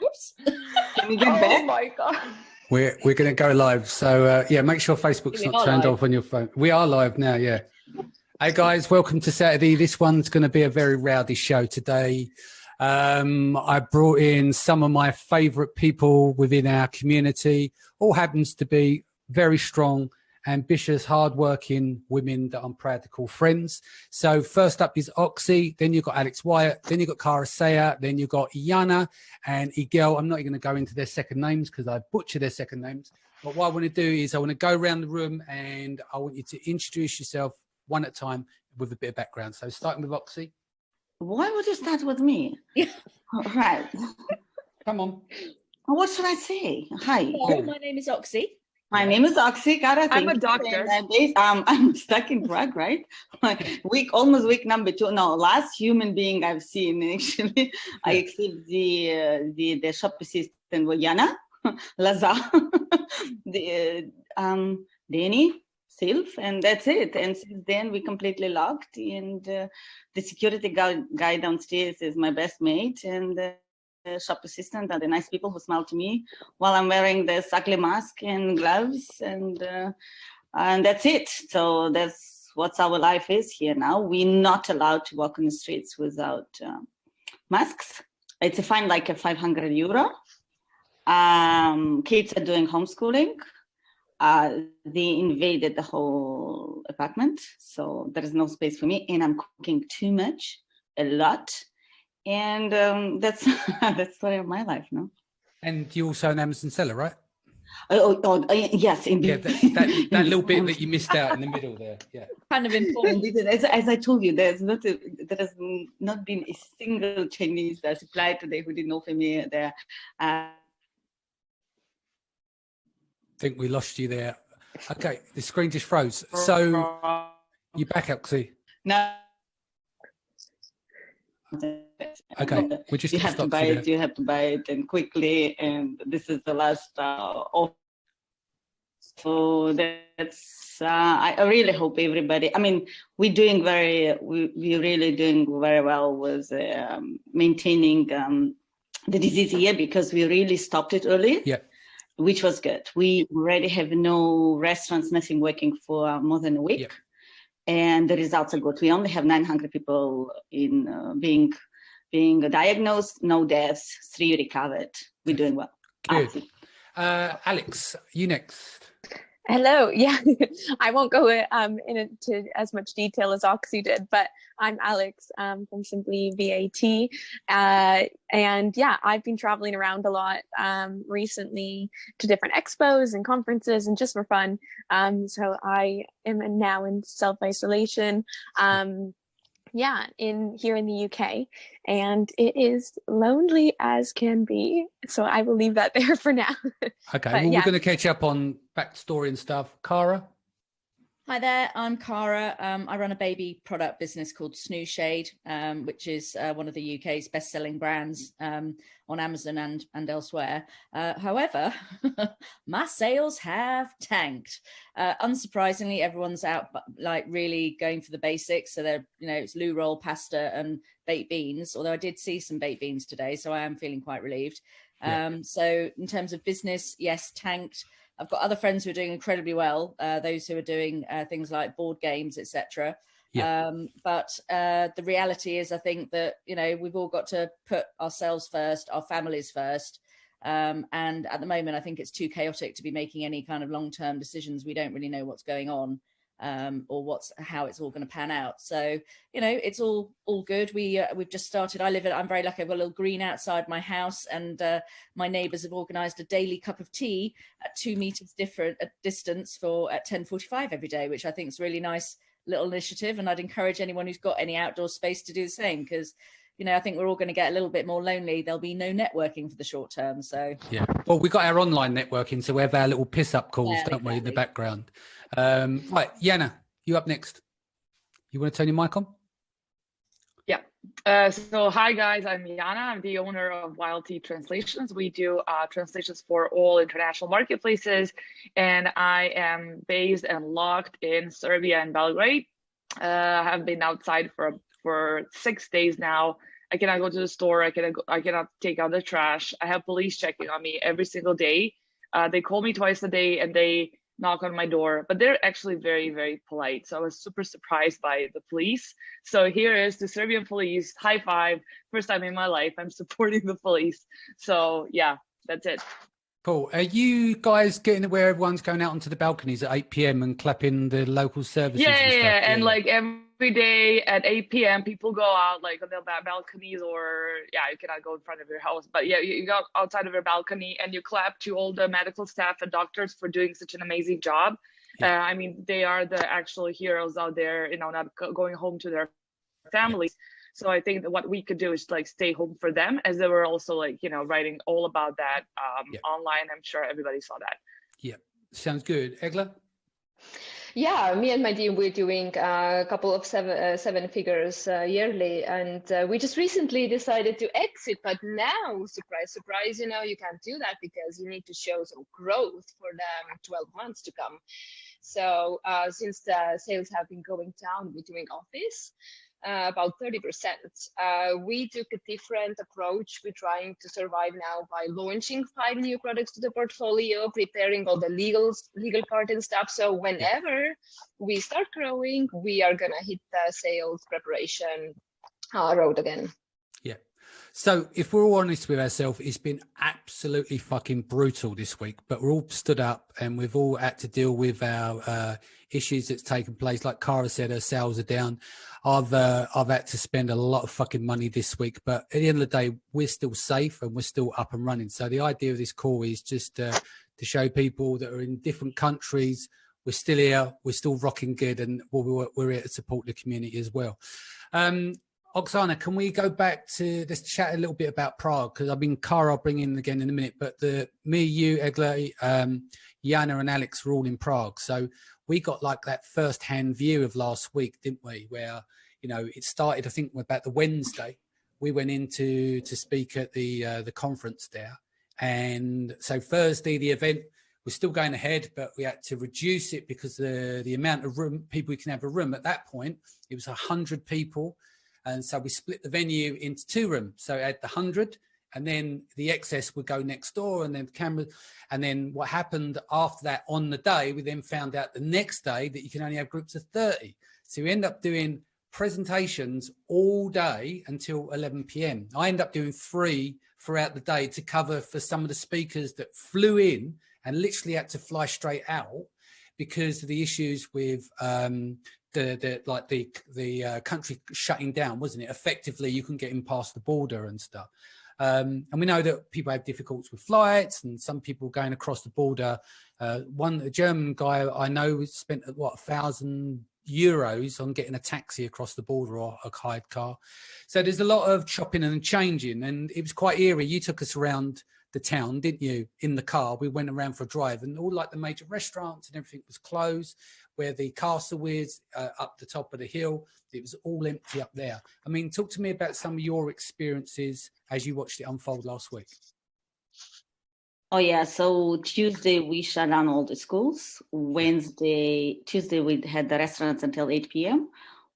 Whoops. Can we get back? Oh my God. We're going to go live. So yeah, make sure Facebook's not turned off on your phone. We are live now, yeah. Hey guys, welcome to Saturday. This one's going to be a very rowdy show today. I brought in some of my favourite people within our community. All happens to be very strong, ambitious, hard-working women that I'm proud to call friends. So first up is Oxy, then you've got Alex Wyatt, then you've got Cara Saya, then you've got Yana and Igel. I'm not going to go into their second names because I butcher their second names. But what I want to do is I want to go around the room and I want you to introduce yourself one at a time with a bit of background. So starting with Oxy. Why would you start with me? Right. Come on. What should I say? Hi. Hello, my name is Oxy. My name is Oxy. Cara, I'm a doctor. I'm stuck in Prague, right? Almost week number 2. No, last human being I've seen actually. I accept the shop assistant with Yana, Laza, Danny, Sylv, and that's it. And since then we completely locked. And the security guy downstairs is my best mate, and shop assistant are the nice people who smile to me while I'm wearing this ugly mask and gloves, and that's it. So that's what our life is here now. We're not allowed to walk on the streets without masks. It's a fine, like a €500. Kids are doing homeschooling. They invaded the whole apartment, so there is no space for me, and I'm cooking too much, a lot. And that's the story of my life, no? And you're also an Amazon seller, right? Yes, indeed. Yeah, that little bit that you missed out in the middle there. Yeah. Kind of important. As I told you, there has not been a single Chinese supplier today who didn't offer me there. I think we lost you there. Okay, the screen just froze. So you back up, see? No. Okay, we just you have to buy it. You have to buy it, and quickly. And this is the last offer. So that's. I really hope everybody. I mean, we're really doing very well with maintaining the disease here because we really stopped it early. Yeah. Which was good. We already have no restaurants, nothing working for more than a week. Yeah. And the results are good. We only have 900 people in being diagnosed, no deaths, 3 recovered. We're doing well. Good. Alex, you next. Hello. Yeah, I won't go into as much detail as Oxy did, but I'm Alex from Simply VAT. And yeah, I've been traveling around a lot recently to different expos and conferences and just for fun. So I am now in self-isolation. Here in the UK, and it is lonely as can be. So I will leave that there for now. Okay, well, we're going to catch up on backstory and stuff. Cara? Hi there, I'm Cara. I run a baby product business called Snoo Shade, which is one of the UK's best-selling brands on Amazon and elsewhere. However, my sales have tanked. Unsurprisingly, everyone's out like really going for the basics. So they're, it's loo roll, pasta, and baked beans. Although I did see some baked beans today, so I am feeling quite relieved. So in terms of business, yes, tanked. I've got other friends who are doing incredibly well, those who are doing things like board games, etc. Yeah. But the reality is, I think that, we've all got to put ourselves first, our families first. And at the moment, I think it's too chaotic to be making any kind of long-term decisions. We don't really know what's going on or how it's all going to pan out. So, it's all good. We've just started. I'm very lucky. I've got a little green outside my house, and my neighbours have organised a daily cup of tea at 2 meters distance at 10:45 every day, which I think is a really nice little initiative. And I'd encourage anyone who's got any outdoor space to do the same, because I think we're all going to get a little bit more lonely. There'll be no networking for the short term. So yeah, well, we got our online networking, so we have our little piss up calls, don't we, in the background. Right, Yana, you up next. You want to turn your mic on? Yeah. So hi guys, I'm Yana. I'm the owner of Wild Tea Translations. We do translations for all international marketplaces, and I am based and locked in Serbia and Belgrade. I have been outside for 6 days now, I cannot go to the store. I cannot take out the trash. I have police checking on me every single day. They call me twice a day and they knock on my door, but they're actually very, very polite. So I was super surprised by the police. So here is the Serbian police, high five. First time in my life, I'm supporting the police. So yeah, that's it. Cool. Are you guys getting where everyone's going out onto the balconies at 8 p.m. and clapping the local services? Yeah. And like every day at 8 p.m. people go out like on the balconies, or you cannot go in front of your house, but yeah, you go outside of your balcony and you clap to all the medical staff and doctors for doing such an amazing job. I mean, they are the actual heroes out there, you know, not going home to their families. So I think that what we could do is like stay home for them, as they were also like, you know, writing all about that online. I'm sure everybody saw that. Yeah, sounds good. Egla? Yeah, me and my team, we're doing a couple of seven figures yearly, and we just recently decided to exit. But now, surprise, surprise, you know, you can't do that because you need to show some growth for the 12 months to come. So since the sales have been going down, we're doing office. About 30%. We took a different approach. We're trying to survive now by launching 5 new products to the portfolio, preparing all the legal part and stuff. So whenever we start growing, we are gonna hit the sales preparation road again. Yeah. So if we're all honest with ourselves, it's been absolutely fucking brutal this week, but we're all stood up and we've all had to deal with our issues that's taken place. Like Cara said, her sales are down. I've had to spend a lot of fucking money this week, but at the end of the day, we're still safe and we're still up and running. So the idea of this call is just to show people that are in different countries, we're still here, we're still rocking good, and we're here to support the community as well. Oksana, can we go back to this chat a little bit about Prague? Because I mean, Cara I'll bring in again in a minute, but me, you, Egla, Jana and Alex were all in Prague. So we got like that first-hand view of last week, didn't we? Where, you know, it started, I think, about the Wednesday. We went in to speak at the conference there. And so Thursday, the event was still going ahead, but we had to reduce it because the amount of people we can have a room. At that point, it was 100 people. And so we split the venue into 2 rooms. So at the 100, and then the excess would go next door, and then the camera. And then what happened after that on the day, we then found out the next day that you can only have groups of 30. So we end up doing presentations all day until 11 p.m. I end up doing 3 throughout the day to cover for some of the speakers that flew in and literally had to fly straight out because of the issues with the country shutting down, wasn't it? Effectively, you couldn't get in past the border and stuff. And we know that people have difficulties with flights, and some people going across the border. A German guy I know spent €1,000 on getting a taxi across the border or a hired car. So there's a lot of chopping and changing, and it was quite eerie. You took us around the town, didn't you, in the car? We went around for a drive, and all like the major restaurants and everything was closed. Where the castle is up the top of the hill, it was all empty up there. I mean, talk to me about some of your experiences as you watched it unfold last week. Oh yeah, so Tuesday we shut down all the schools. Tuesday we had the restaurants until 8 p.m.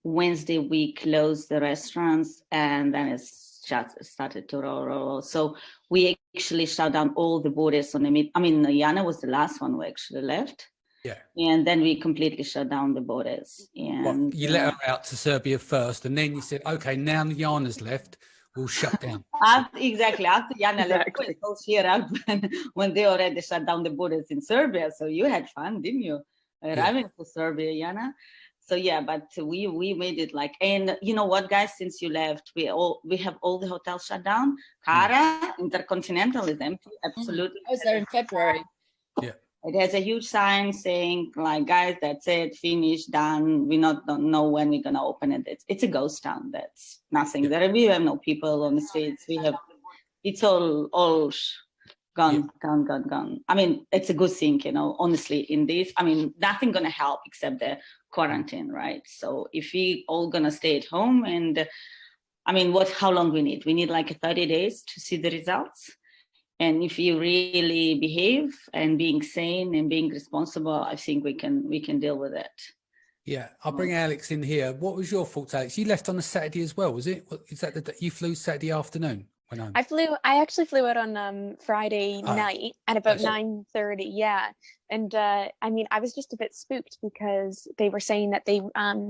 Wednesday we closed the restaurants, and then it started to roll. So we actually shut down all the borders on the Jana was the last one who actually left. Yeah. And then we completely shut down the borders. And you let her out to Serbia first, and then you said, okay, now Jana's left, we'll shut down. After Jana left, it was here out when they already shut down the borders in Serbia. So you had fun, didn't you? Arriving to Serbia, Jana. So yeah, but we made it like, and you know what, guys, since you left, we have all the hotels shut down. Cara, Intercontinental is empty, absolutely. I was there in February. Yeah. It has a huge sign saying, like, guys, that's it, finished, done. We don't know when we're gonna open it. It's a ghost town. That's nothing. Yeah. There we have no people on the streets. It's all gone. I mean, it's a good thing, you know. Honestly, in this, I mean, nothing gonna help except the quarantine, right? So if we all gonna stay at home, and I mean, how long we need? We need like 30 days to see the results. And if you really behave and being sane and being responsible, I think we can deal with it. Yeah, I'll bring Alex in here. What was your thoughts, Alex? You left on a Saturday as well, was it? Is that you flew Saturday afternoon? Went home? I actually flew out on Friday night at about 9:30. Yeah. And I mean, I was just a bit spooked because they were saying that they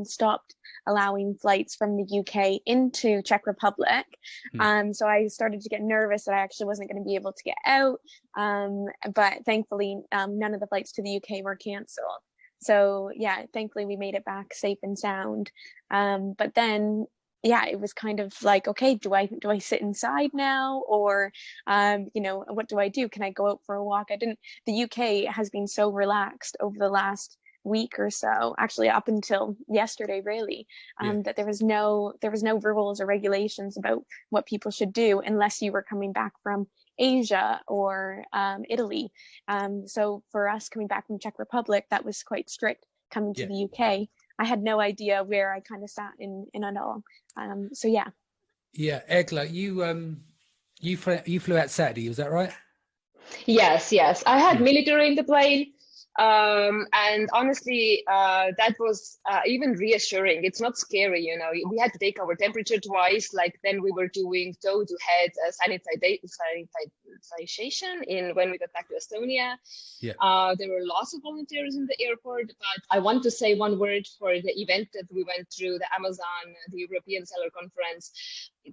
stopped allowing flights from the UK into Czech Republic. So I started to get nervous that I actually wasn't going to be able to get out. But thankfully, none of the flights to the UK were canceled. So yeah, thankfully we made it back safe and sound. But then, yeah, it was kind of like, okay, do I sit inside now, or you know, what do I do? Can I go out for a walk? The UK has been so relaxed over the last week or so, actually up until yesterday, really, that there was no rules or regulations about what people should do unless you were coming back from Asia or Italy. So for us coming back from Czech Republic, that was quite strict coming to the UK. I had no idea where I kind of sat in it all. So yeah. Yeah, Egla, you flew out Saturday, is that right? Yes. I had military in the plane. And honestly, that was even reassuring. It's not scary, you know. We had to take our temperature twice. Like then we were doing toe-to-head sanitization when we got back to Estonia. Yeah. There were lots of volunteers in the airport, but I want to say one word for the event that we went through, the Amazon, the European Seller Conference.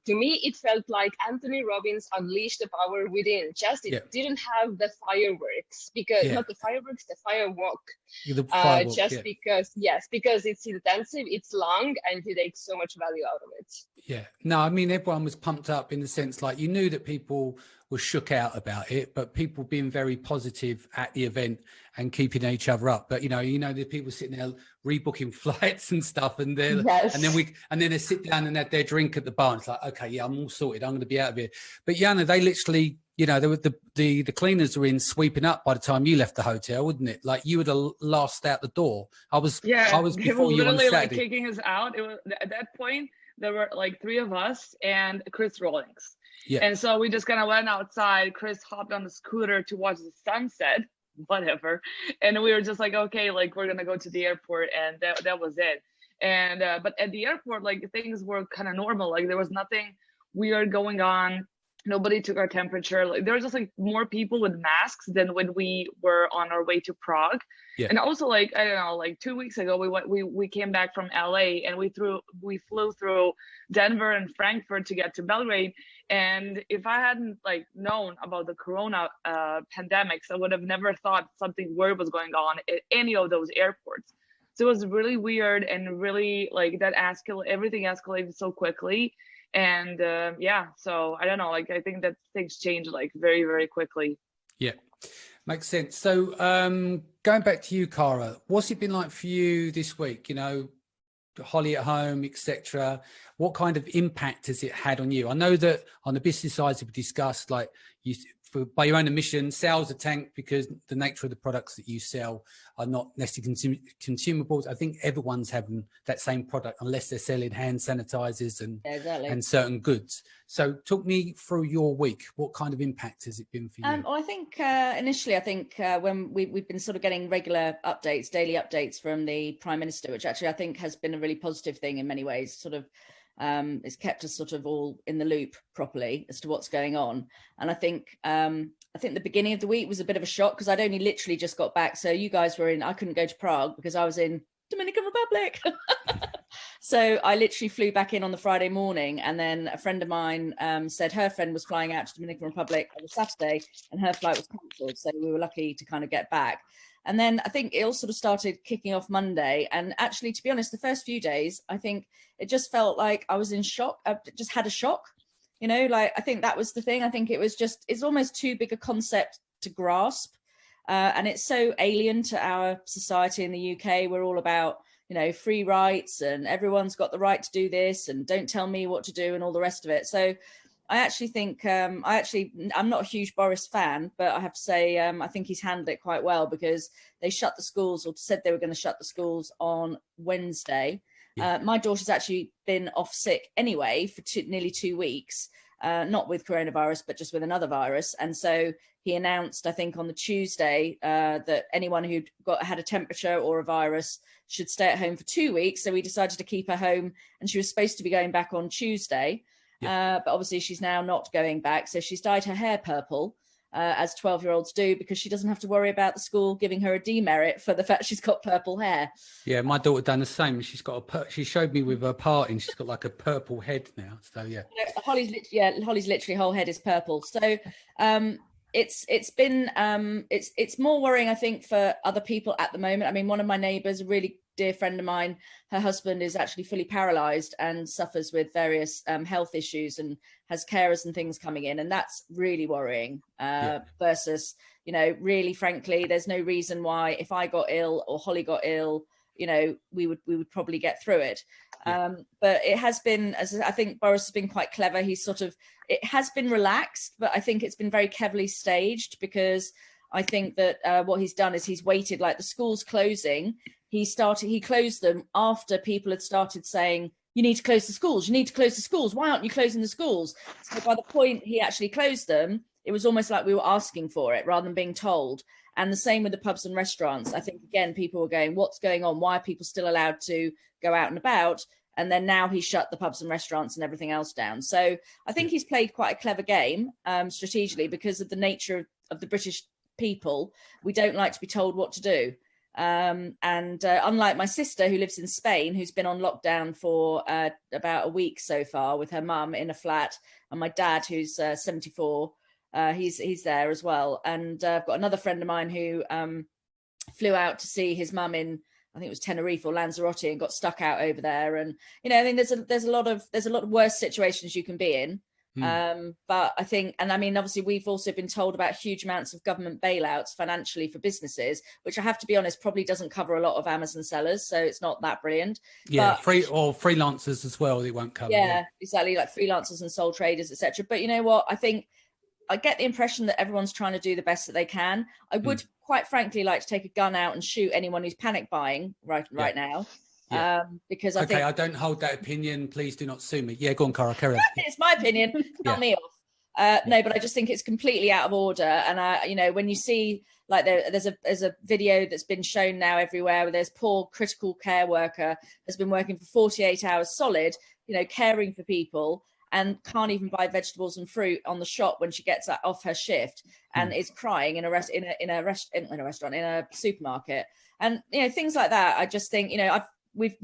To me, it felt like Anthony Robbins unleashed the power within. It didn't have the fireworks, because not the fireworks, the firewalk. Because it's intensive, it's long, and you take so much value out of it. Yeah, no, I mean, everyone was pumped up in the sense, like, you knew that people were shook out about it, but people being very positive at the event and keeping each other up. But you know, the people sitting there rebooking flights and stuff, and then they sit down and have their drink at the bar. And it's like, okay, yeah, I'm all sorted. I'm going to be out of here. But Jana, they literally, you know, the cleaners were in sweeping up by the time you left the hotel, wouldn't it? Like you were the last out the door. I was before you on Saturday. Like kicking us out. It was at that point there were like 3 of us and Chris Rawlings. Yeah. And so we just kind of went outside. Chris hopped on the scooter to watch the sunset, whatever. And we were just like, okay, like we're going to go to the airport. And that was it. And, but at the airport, like things were kind of normal. Like there was nothing weird going on. Nobody took our temperature. Like there was just like more people with masks than when we were on our way to Prague. Yeah. And also, like, I don't know, like 2 weeks ago, we came back from LA and we flew through Denver and Frankfurt to get to Belgrade. And if I hadn't like known about the Corona pandemics, I would have never thought something weird was going on at any of those airports. So it was really weird, and really like everything escalated so quickly. And so I don't know, like I think that things change like very, very quickly. Yeah, makes sense. So going back to you, Cara, what's it been like for you this week? You know, Holly at home, etc. What kind of impact has it had on you? I know that on the business side, we discussed, like, by your own admission, sales are tanked because the nature of the products that you sell are not necessarily consumables. I think everyone's having that same product unless they're selling hand sanitizers and certain goods. So talk me through your week. What kind of impact has it been for you? Well, I think initially, when we've been sort of getting regular updates, daily updates from the Prime Minister, which actually I think has been a really positive thing in many ways, sort of it's kept us sort of all in the loop properly as to what's going on. And I think the beginning of the week was a bit of a shock because I'd only literally just got back. So you guys were I couldn't go to Prague because I was in Dominican Republic. So I literally flew back in on the Friday morning, and then a friend of mine said her friend was flying out to Dominican Republic on the Saturday and her flight was cancelled. So we were lucky to kind of get back. And then I think it all sort of started kicking off Monday. And actually, to be honest, the first few days, I think it just felt like I was in shock. I just had a shock, you know, like I think that was the thing. I think it's almost too big a concept to grasp. And it's so alien to our society in the UK. We're all about, you know, free rights and everyone's got the right to do this and don't tell me what to do and all the rest of it. So I actually think I'm not a huge Boris fan, but I have to say I think he's handled it quite well because they shut the schools, or said they were going to shut the schools on Wednesday. Yeah. My daughter's actually been off sick anyway for nearly 2 weeks. not with coronavirus, but just with another virus. And so he announced, I think on the Tuesday, that anyone who had a temperature or a virus should stay at home for 2 weeks. So we decided to keep her home, and she was supposed to be going back on Tuesday. But obviously she's now not going back. So she's dyed her hair purple, as 12-year-olds do, because she doesn't have to worry about the school giving her a demerit for the fact she's got purple hair. Yeah, my daughter done the same. She's got she showed me with her parting. She's got like a purple head now. So yeah, Holly's literally whole head is purple. So it's been it's more worrying, I think, for other people at the moment. I mean, one of my neighbours, a really dear friend of mine, her husband is actually fully paralyzed and suffers with various health issues and has carers and things coming in, and that's really worrying. Versus, you know, really frankly, there's no reason why if I got ill or Holly got ill, you know, we would probably get through it. But it has been, as I think Boris has been quite clever. It has been relaxed, but I think it's been very cleverly staged, because I think that what he's done is he's waited, like the schools closing. He closed them after people had started saying, you need to close the schools. You need to close the schools. Why aren't you closing the schools? So by the point he actually closed them, it was almost like we were asking for it rather than being told. And the same with the pubs and restaurants. I think, again, people were going, what's going on? Why are people still allowed to go out and about? And then now he shut the pubs and restaurants and everything else down. So I think he's played quite a clever game strategically, because of the nature of the British people. We don't like to be told what to do. Unlike my sister, who lives in Spain, who's been on lockdown for about a week so far with her mum in a flat, and my dad, who's 74, he's there as well. And I've got another friend of mine who flew out to see his mum in, I think it was Tenerife or Lanzarote, and got stuck out over there. And, you know, I mean, there's a lot of worse situations you can be in. But I think, and I mean, obviously we've also been told about huge amounts of government bailouts financially for businesses, which I have to be honest, probably doesn't cover a lot of Amazon sellers. So it's not that brilliant. Yeah. Or freelancers as well. It won't cover. Yeah, exactly. Like freelancers and sole traders, etc. But you know what? I think I get the impression that everyone's trying to do the best that they can. I would quite frankly like to take a gun out and shoot anyone who's panic buying right now. Yeah. Because I think I don't hold that opinion. Please do not sue me. Yeah, go on, Cara. Carry on. It's my opinion. Tell me off. No, but I just think it's completely out of order. And you know, when you see like there's a video that's been shown now everywhere where there's poor critical care worker has been working for 48 hours solid, you know, caring for people, and can't even buy vegetables and fruit on the shop when she gets off her shift, and is crying in a supermarket, and you know, things like that. I just think, you know, we've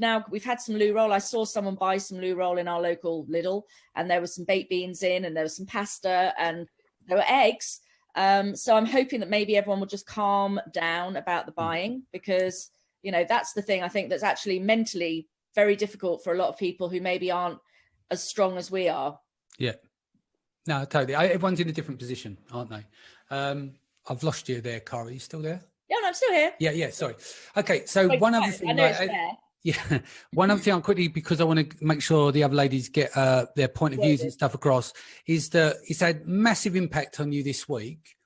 had some loo roll. I saw someone buy some loo roll in our local Lidl, and there was some baked beans in, and there was some pasta, and there were eggs. So I'm hoping that maybe everyone will just calm down about the buying, because, you know, that's the thing I think that's actually mentally very difficult for a lot of people who maybe aren't as strong as we are. Yeah. No, totally. Everyone's in a different position, aren't they? I've lost you there, Cara. Are you still there? Yeah, no, I'm still here. Yeah. Sorry. Okay. So one other thing. One other thing, quickly, because I want to make sure the other ladies get their point of views and stuff across, is that it's had massive impact on you this week.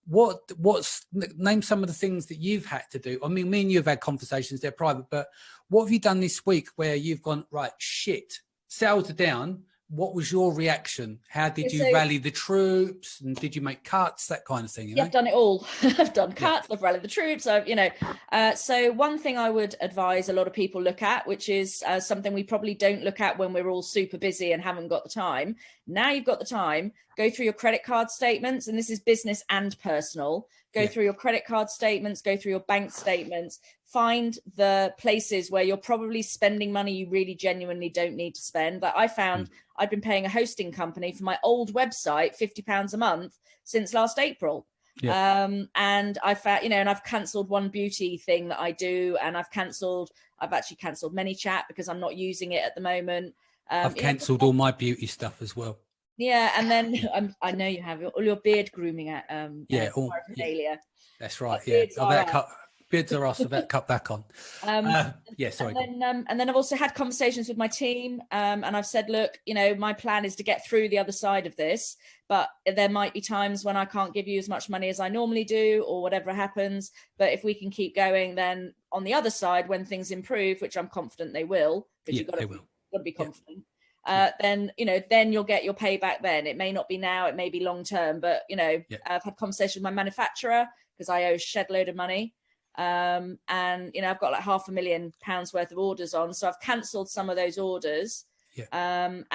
Name some of the things that you've had to do. I mean, me and you have had conversations, they're private, but what have you done this week where you've gone, right, shit, sales are down? What was your reaction? How did you rally the troops, and did you make cuts, that kind of thing? You know? I've done it all. I've done cuts, I've rallied the troops. So one thing I would advise a lot of people look at, which is something we probably don't look at when we're all super busy and haven't got the time. Now you've got the time, go through your credit card statements, and this is business and personal. Go through your credit card statements, go through your bank statements, find the places where you're probably spending money you really genuinely don't need to spend. Like I found I'd been paying a hosting company for my old website £50 a month since last April. And I found, you know, and I've cancelled one beauty thing that I do, and I've actually cancelled ManyChat because I'm not using it at the moment. I've cancelled all my beauty stuff as well. Yeah, and then I know you have all your beard grooming at paraphernalia. That's right. Beards are us. About cut back on. Sorry. And then I've also had conversations with my team, and I've said, look, you know, my plan is to get through the other side of this, but there might be times when I can't give you as much money as I normally do, or whatever happens. But if we can keep going, then on the other side, when things improve, which I'm confident they will, because you've got to be confident. then, you know, then you'll get your payback then. It may not be now, it may be long term, but, you know, I've had conversations with my manufacturer because I owe a shed load of money. And, you know, I've got like £500,000 worth of orders on. So I've cancelled some of those orders. And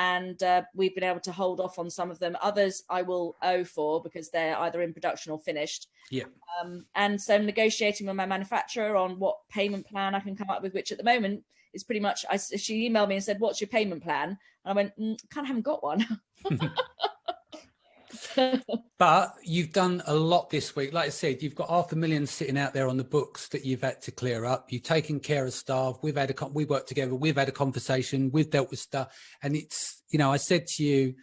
we've been able to hold off on some of them. Others I will owe for because they're either in production or finished. And so I'm negotiating with my manufacturer on what payment plan I can come up with, which at the moment is pretty much, she emailed me and said, what's your payment plan? And I went, kind of haven't got one. But you've done a lot this week. Like I said, you've got $500,000 sitting out there on the books that you've had to clear up. You've taken care of staff. We worked together. We've had a conversation. We've dealt with stuff. And it's, you know, I said to you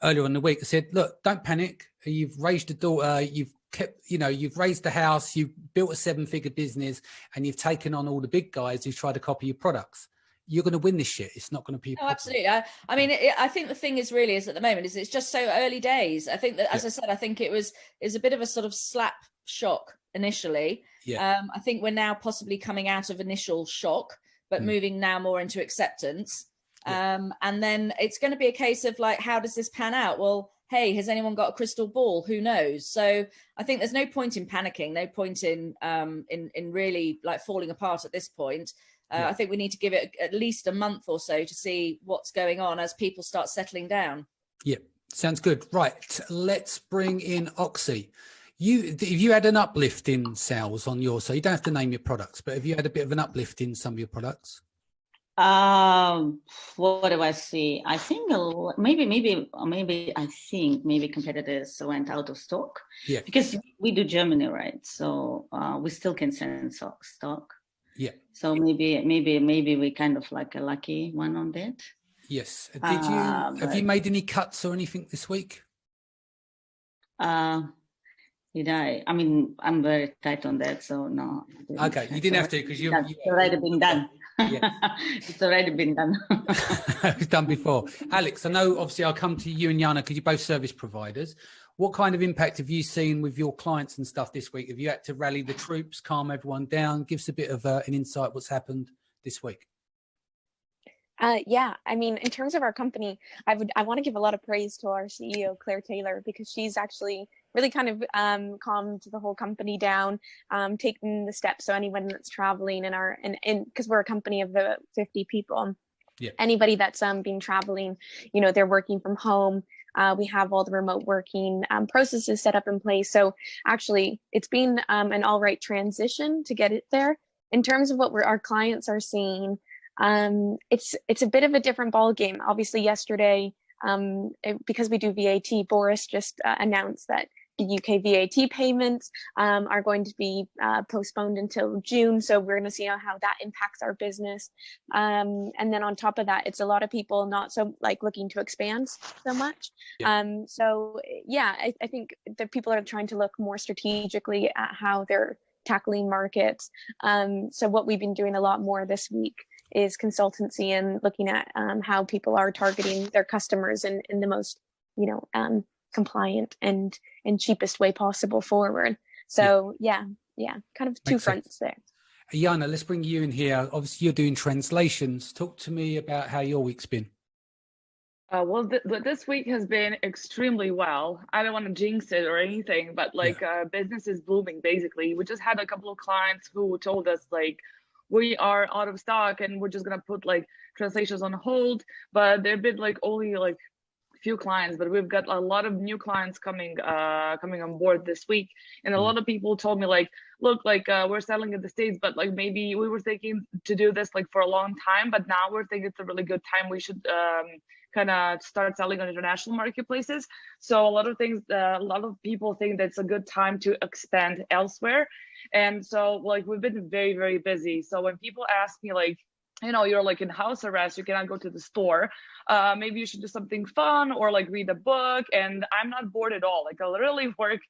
earlier in the week, I said, look, don't panic. You've raised a daughter. You've kept, you know, you've raised the house. You've built a 7-figure business, and you've taken on all the big guys who try to copy your products. You're going to win this shit. It's not going to be. Oh, absolutely. I mean, I think the thing is really is at the moment is it's just so early days. I think that, as I said, I think it was a bit of a sort of slap shock initially. I think we're now possibly coming out of initial shock, but moving now more into acceptance. And then it's going to be a case of like, how does this pan out? Well, hey, has anyone got a crystal ball? Who knows? So I think there's no point in panicking, no point in really like falling apart at this point. I think we need to give it at least a month or so to see what's going on as people start settling down. Yeah, sounds good. Right, let's bring in Oxy. Have you had an uplift in sales on yours? So you don't have to name your products, but have you had a bit of an uplift in some of your products? What do I see? I think maybe competitors went out of stock. Because we do Germany, right? So we still can send stock. So maybe we kind of like a lucky one on that. Yes. Have you made any cuts or anything this week? Did I? I mean, I'm very tight on that, so no. Okay, you didn't have to because it's already been done. It's already been done. It's done before. Alex, I know obviously I'll come to you and Jana because you're both service providers. What kind of impact have you seen with your clients and stuff this week? Have you had to rally the troops, calm everyone down? Give us a bit of an insight what's happened this week. Yeah, I mean, in terms of our company, I want to give a lot of praise to our CEO, Claire Taylor, because she's actually really kind of calmed the whole company down, taking the steps. So anyone that's traveling and because we're a company of the 50 people, anybody that's been traveling, you know, they're working from home. We have all the remote working processes set up in place. So actually, it's been an all right transition to get it there. In terms of what our clients are seeing, it's a bit of a different ball game. Obviously, yesterday, because we do VAT, Boris just announced that the UK VAT payments are going to be postponed until June. So we're going to see how that impacts our business. And then on top of that, it's a lot of people not so like looking to expand so much. So yeah, I think that people are trying to look more strategically at how they're tackling markets. So what we've been doing a lot more this week is consultancy and looking at how people are targeting their customers in the most, you know, compliant and cheapest way possible forward. So yeah, kind of two fronts there. Jana, let's bring you in here. Obviously, you're doing translations. Talk to me about how your week's been. Well, this week has been extremely well. I don't want to jinx it or anything, but like business is booming, basically. We just had a couple of clients who told us like, we are out of stock and we're just going to put like translations on hold, but there have been like only like few clients, but we've got a lot of new clients coming on board this week. And a lot of people told me like, look, like we're selling in the States, but like maybe we were thinking to do this like for a long time, but now we're thinking it's a really good time. We should kind of start selling on international marketplaces. So a lot of people think that it's a good time to expand elsewhere. And so like we've been very, very busy. So when people ask me like, you know, you're like in house arrest, you cannot go to the store, maybe you should do something fun or like read a book. And I'm not bored at all. Like I literally work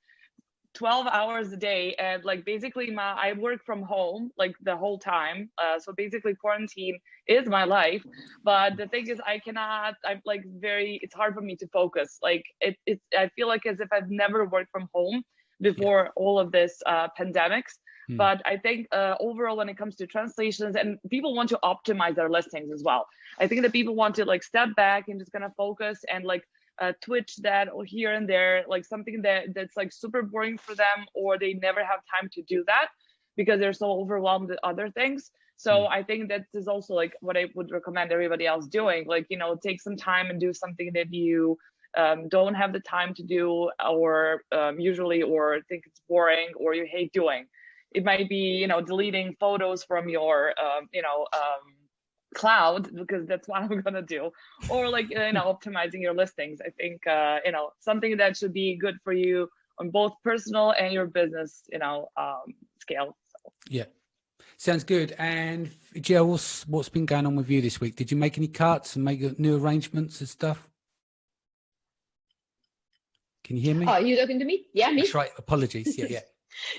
12 hours a day, and like basically I work from home like the whole time. So basically quarantine is my life. But the thing is it's hard for me to focus. Like I feel like as if I've never worked from home before all of this pandemics. But I think overall, when it comes to translations, and people want to optimize their listings as well. I think that people want to like step back and just kind of focus and like twitch that or here and there, like something that's like super boring for them, or they never have time to do that because they're so overwhelmed with other things. So I think that is also like what I would recommend everybody else doing, like, you know, take some time and do something that you don't have the time to do, or usually, or think it's boring, or you hate doing. It might be, you know, deleting photos from your, cloud, because that's what I'm gonna do, or like, you know, optimizing your listings. I think, you know, something that should be good for you on both personal and your business, you know, scale. So. Yeah, sounds good. And Jill, what's been going on with you this week? Did you make any cuts and make new arrangements and stuff? Can you hear me? Oh, you talking to me? Yeah, me. That's right. Apologies. Yeah.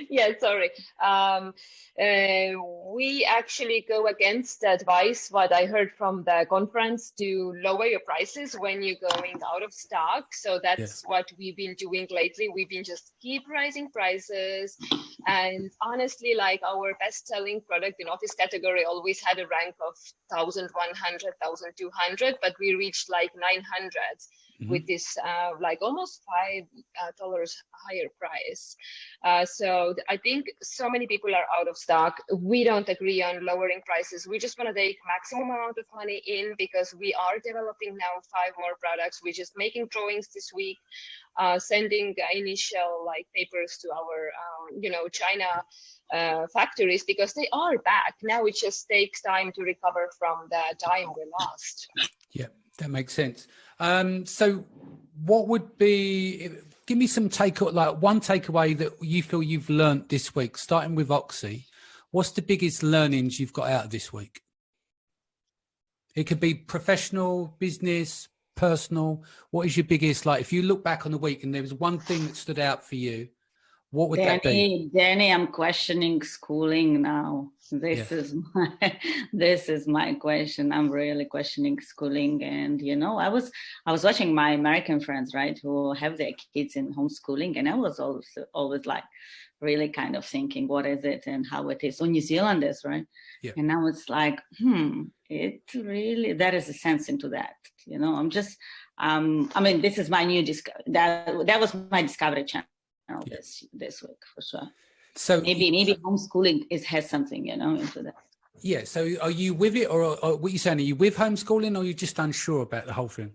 Yeah, sorry. We actually go against the advice what I heard from the conference to lower your prices when you're going out of stock. So that's what we've been doing lately. We've been just keep rising prices. And honestly, like our best selling product in office category always had a rank of 1,100, 1,200, but we reached like 900 with this like almost $5 higher price. So I think so many people are out of stock. We don't agree on lowering prices. We just want to take maximum amount of money in, because we are developing now 5 more products. We're just making drawings this week, sending initial like papers to our, you know, China factories, because they are back. Now it just takes time to recover from the time we lost. Yeah, that makes sense. So what would be, give me some one takeaway that you feel you've learned this week, starting with Oxy. What's the biggest learnings you've got out of this week? It could be professional, business, personal. What is your biggest, like, if you look back on the week and there was one thing that stood out for you, what would that be? Danny, I'm questioning schooling now. This is my question. I'm really questioning schooling. And, you know, I was watching my American friends, right, who have their kids in homeschooling. And I was always like really kind of thinking, what is it and how it is. So New Zealand is, right? Yeah. And now it's like, it really, there is a sense into that. You know, I'm just, I mean, this is my new, that was my Discovery Channel. This week for sure. So maybe homeschooling has something, you know, into that. Yeah. So are you with it, or what you saying? Are you with homeschooling, or are you just unsure about the whole thing?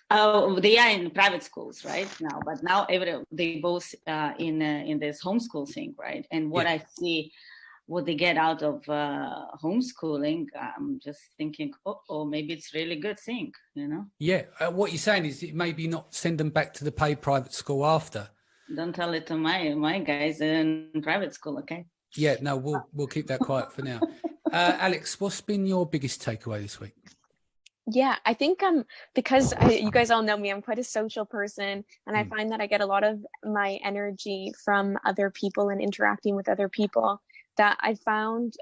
Oh, they are in private schools right now, but now they both in this homeschool thing, right? And what I see, what they get out of homeschooling, I'm just thinking, oh, maybe it's really good thing, you know? Yeah. What you're saying is it maybe not send them back to the paid private school after. Don't tell it to my guys in private school, okay? Yeah, no, we'll keep that quiet for now. Alex, what's been your biggest takeaway this week? Yeah, I think because you guys all know me, I'm quite a social person, and I find that I get a lot of my energy from other people and interacting with other people, that I found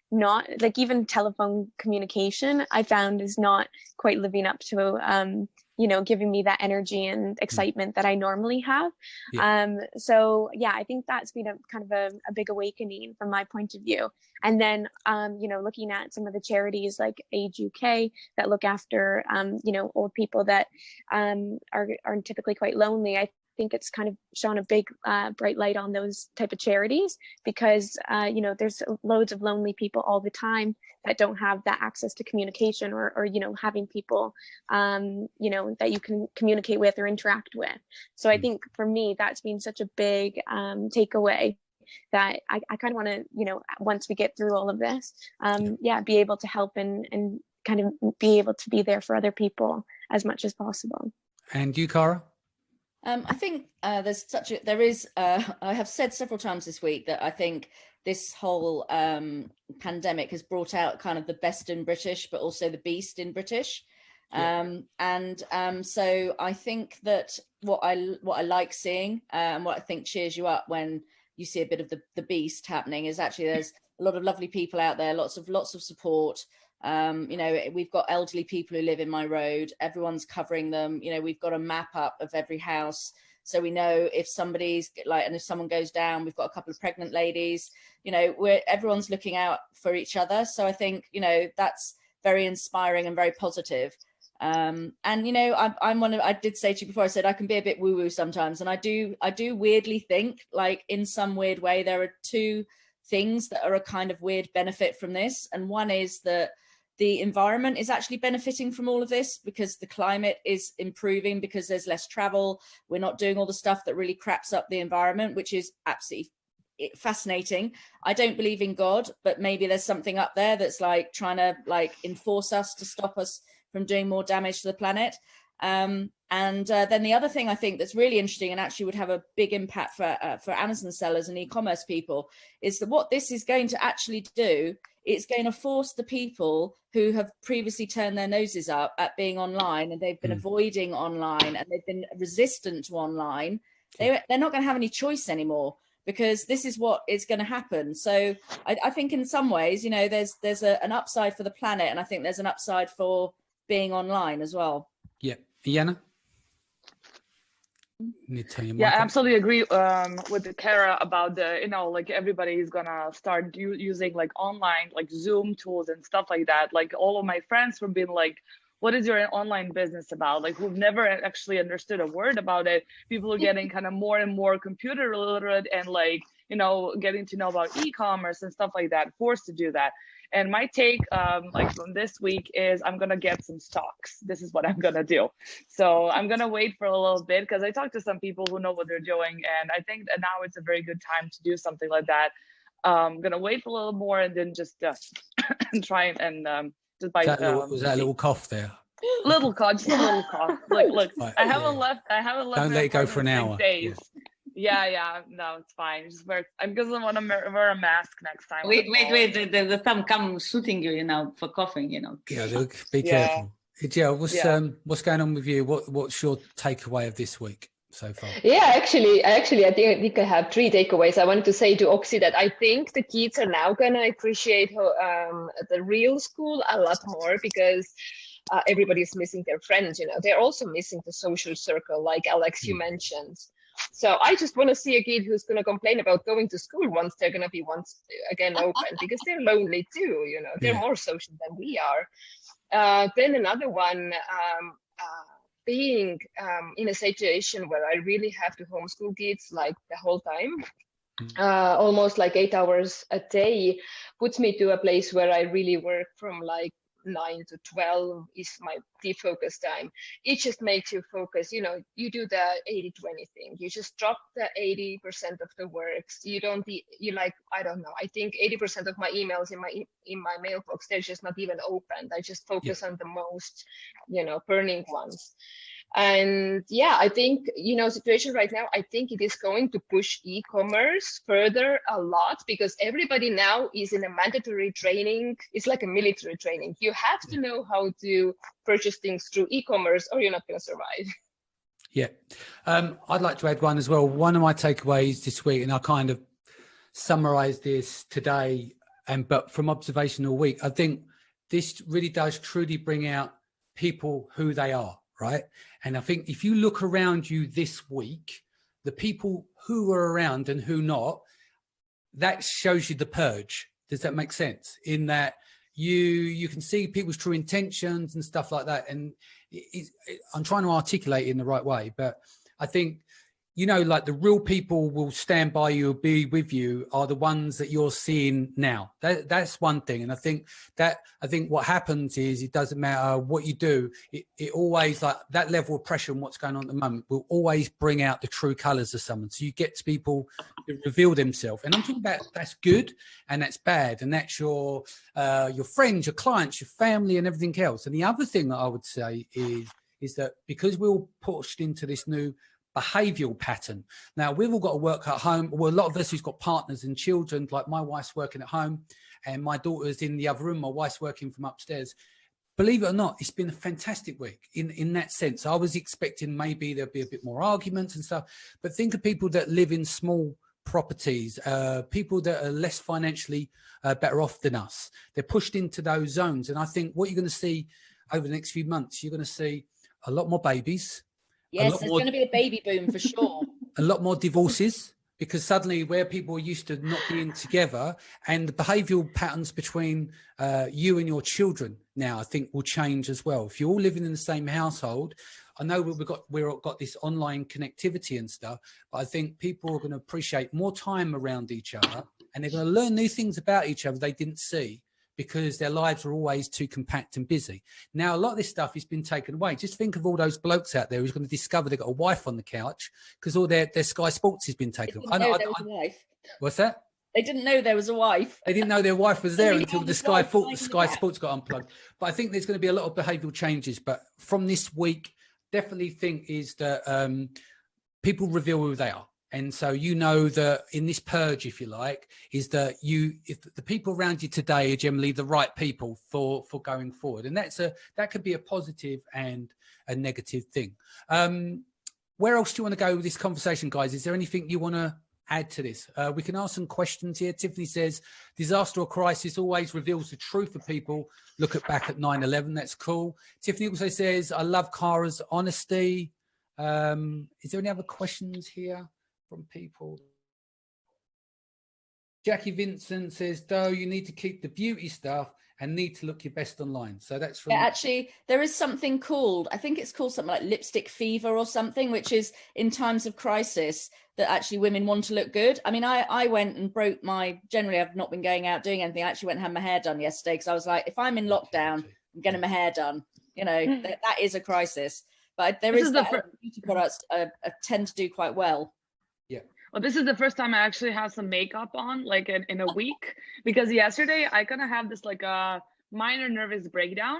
not, like, even telephone communication, I found is not quite living up to you know, giving me that energy and excitement that I normally have. So yeah, I think that's been a kind of a big awakening from my point of view. And then, you know, looking at some of the charities like Age UK that look after, you know, old people that are typically quite lonely, I think it's kind of shone a big bright light on those type of charities, because you know, there's loads of lonely people all the time that don't have that access to communication, or you know, having people you know, that you can communicate with or interact with. So I think for me, that's been such a big takeaway, that I kind of want to, you know, once we get through all of this, be able to help and kind of be able to be there for other people as much as possible. And you, Cara? I think I have said several times this week that I think this whole pandemic has brought out kind of the best in British, but also the beast in British. So I think that what I like seeing, and what I think cheers you up when you see a bit of the beast happening, is actually there's a lot of lovely people out there, lots of support. You know, we've got elderly people who live in my road, everyone's covering them. You know, we've got a map up of every house So we know if somebody's like, and if someone goes down, we've got a couple of pregnant ladies, you know, everyone's looking out for each other. So I think, you know, that's very inspiring and very positive. And you know, I did say to you before, I said I can be a bit woo-woo sometimes, and I do weirdly think, like, in some weird way, there are two things that are a kind of weird benefit from this. And one is that the environment is actually benefiting from all of this, because the climate is improving, because there's less travel. We're not doing all the stuff that really craps up the environment, which is absolutely fascinating. I don't believe in God, but maybe there's something up there that's like trying to like enforce us to stop us from doing more damage to the planet. And then the other thing I think that's really interesting and actually would have a big impact for Amazon sellers and e-commerce people is that what this is going to actually do, it's going to force the people who have previously turned their noses up at being online, and they've been avoiding online, and they've been resistant to online. They're not going to have any choice anymore, because this is what is going to happen. So I think in some ways, you know, there's an upside for the planet, and I think there's an upside for being online as well. Yeah. Jana? Yeah, I absolutely agree with Kara about the, you know, like everybody is gonna start using like online, like Zoom tools and stuff like that. Like all of my friends were being like, what is your online business about? Like, who've never actually understood a word about it. People are getting kind of more and more computer literate and like, you know, getting to know about e-commerce and stuff like that, forced to do that. And my take like from this week is I'm going to get some stocks. This is what I'm going to do. So I'm going to wait for a little bit, because I talked to some people who know what they're doing. And I think that now it's a very good time to do something like that. I'm going to wait for a little more and then just try and just buy. Was that a little cough there? Little cough, just a little cough. Look, right, I haven't left. Don't let it go for an hour. Days. Yeah, no, it's fine. Just wear. I'm because I want to wear a mask next time. Wait. The thumb come shooting you, you know, for coughing, you know. Yeah, look, be careful. Hijel, what's going on with you? What's your takeaway of this week so far? Yeah, actually, I think I have 3 takeaways. I wanted to say to Oxy that I think the kids are now gonna appreciate the real school a lot more, because everybody's missing their friends. You know, they're also missing the social circle, like Alex, you mentioned. So I just want to see a kid who's going to complain about going to school once they're going to be once again open, because they're lonely too. You know, they're more social than we are. Then another one, being in a situation where I really have to homeschool kids like the whole time, almost like 8 hours a day, puts me to a place where I really work from like 9 to 12 is my deep focus time. It just makes you focus. You know, you do the 80-20 thing. You just drop the 80% of the works. You don't, you like, I don't know. I think 80% of my emails in my mailbox, they're just not even opened. I just focus on the most, you know, burning ones. And yeah, I think, you know, situation right now, I think it is going to push e-commerce further a lot, because everybody now is in a mandatory training. It's like a military training. You have to know how to purchase things through e-commerce, or you're not going to survive. Yeah. I'd like to add one as well. One of my takeaways this week, and I kind of summarized this today, but from observation all week, I think this really does truly bring out people who they are. Right. And I think if you look around you this week, the people who are around and who not, that shows you the purge. Does that make sense? In that you can see people's true intentions and stuff like that. And I'm trying to articulate it in the right way, but I think, you know, like the real people will stand by you, be with you, are the ones that you're seeing now. That's one thing. And I think what happens is, it doesn't matter what you do. It always, like that level of pressure and what's going on at the moment will always bring out the true colors of someone. So you get to people who reveal themselves. And I'm talking about that's good and that's bad. And that's your friends, your clients, your family and everything else. And the other thing that I would say is that because we're all pushed into this new behavioral pattern. Now, we've all got to work at home. Well, a lot of us who's got partners and children, like my wife's working at home and my daughter's in the other room. My wife's working from upstairs. Believe it or not, it's been a fantastic week in that sense. I was expecting maybe there'd be a bit more arguments and stuff, but think of people that live in small properties, people that are less financially better off than us. They're pushed into those zones. And I think what you're going to see over the next few months, you're going to see a lot more babies. Yes, there's going to be a baby boom for sure. A lot more divorces, because suddenly where people are used to not being together, and the behavioural patterns between you and your children now, I think, will change as well. If you're all living in the same household, I know we've got this online connectivity and stuff, but I think people are going to appreciate more time around each other, and they're going to learn new things about each other they didn't see, because their lives are always too compact and busy. Now, a lot of this stuff has been taken away. Just think of all those blokes out there who's going to discover they've got a wife on the couch because all their Sky Sports has been taken away. There was a wife. What's that? They didn't know there was a wife. They didn't know their wife was there until the Sky Sports got unplugged. But I think there's going to be a lot of behavioural changes. But from this week, definitely think is that people reveal who they are. And so, you know, that in this purge, if you like, is that if the people around you today are generally the right people for going forward. And that could be a positive and a negative thing. Where else do you want to go with this conversation, guys? Is there anything you want to add to this? We can ask some questions here. Tiffany says, disaster or crisis always reveals the truth of people. Look back at 9/11. That's cool. Tiffany also says, I love Kara's honesty. Is there any other questions here from people? Jackie Vincent says, "Do you need to keep the beauty stuff and need to look your best online?" So that's from... Yeah, actually, there is something called, I think it's called something like lipstick fever or something, which is in times of crisis that actually women want to look good. I mean, I went and broke generally I've not been going out doing anything. I actually went and had my hair done yesterday because I was like, if I'm in lockdown, I'm getting my hair done. You know, that is a crisis. But there is beauty products tend to do quite well. Yeah. Well, this is the first time I actually have some makeup on, like in a week, because yesterday I kind of have this like a minor nervous breakdown.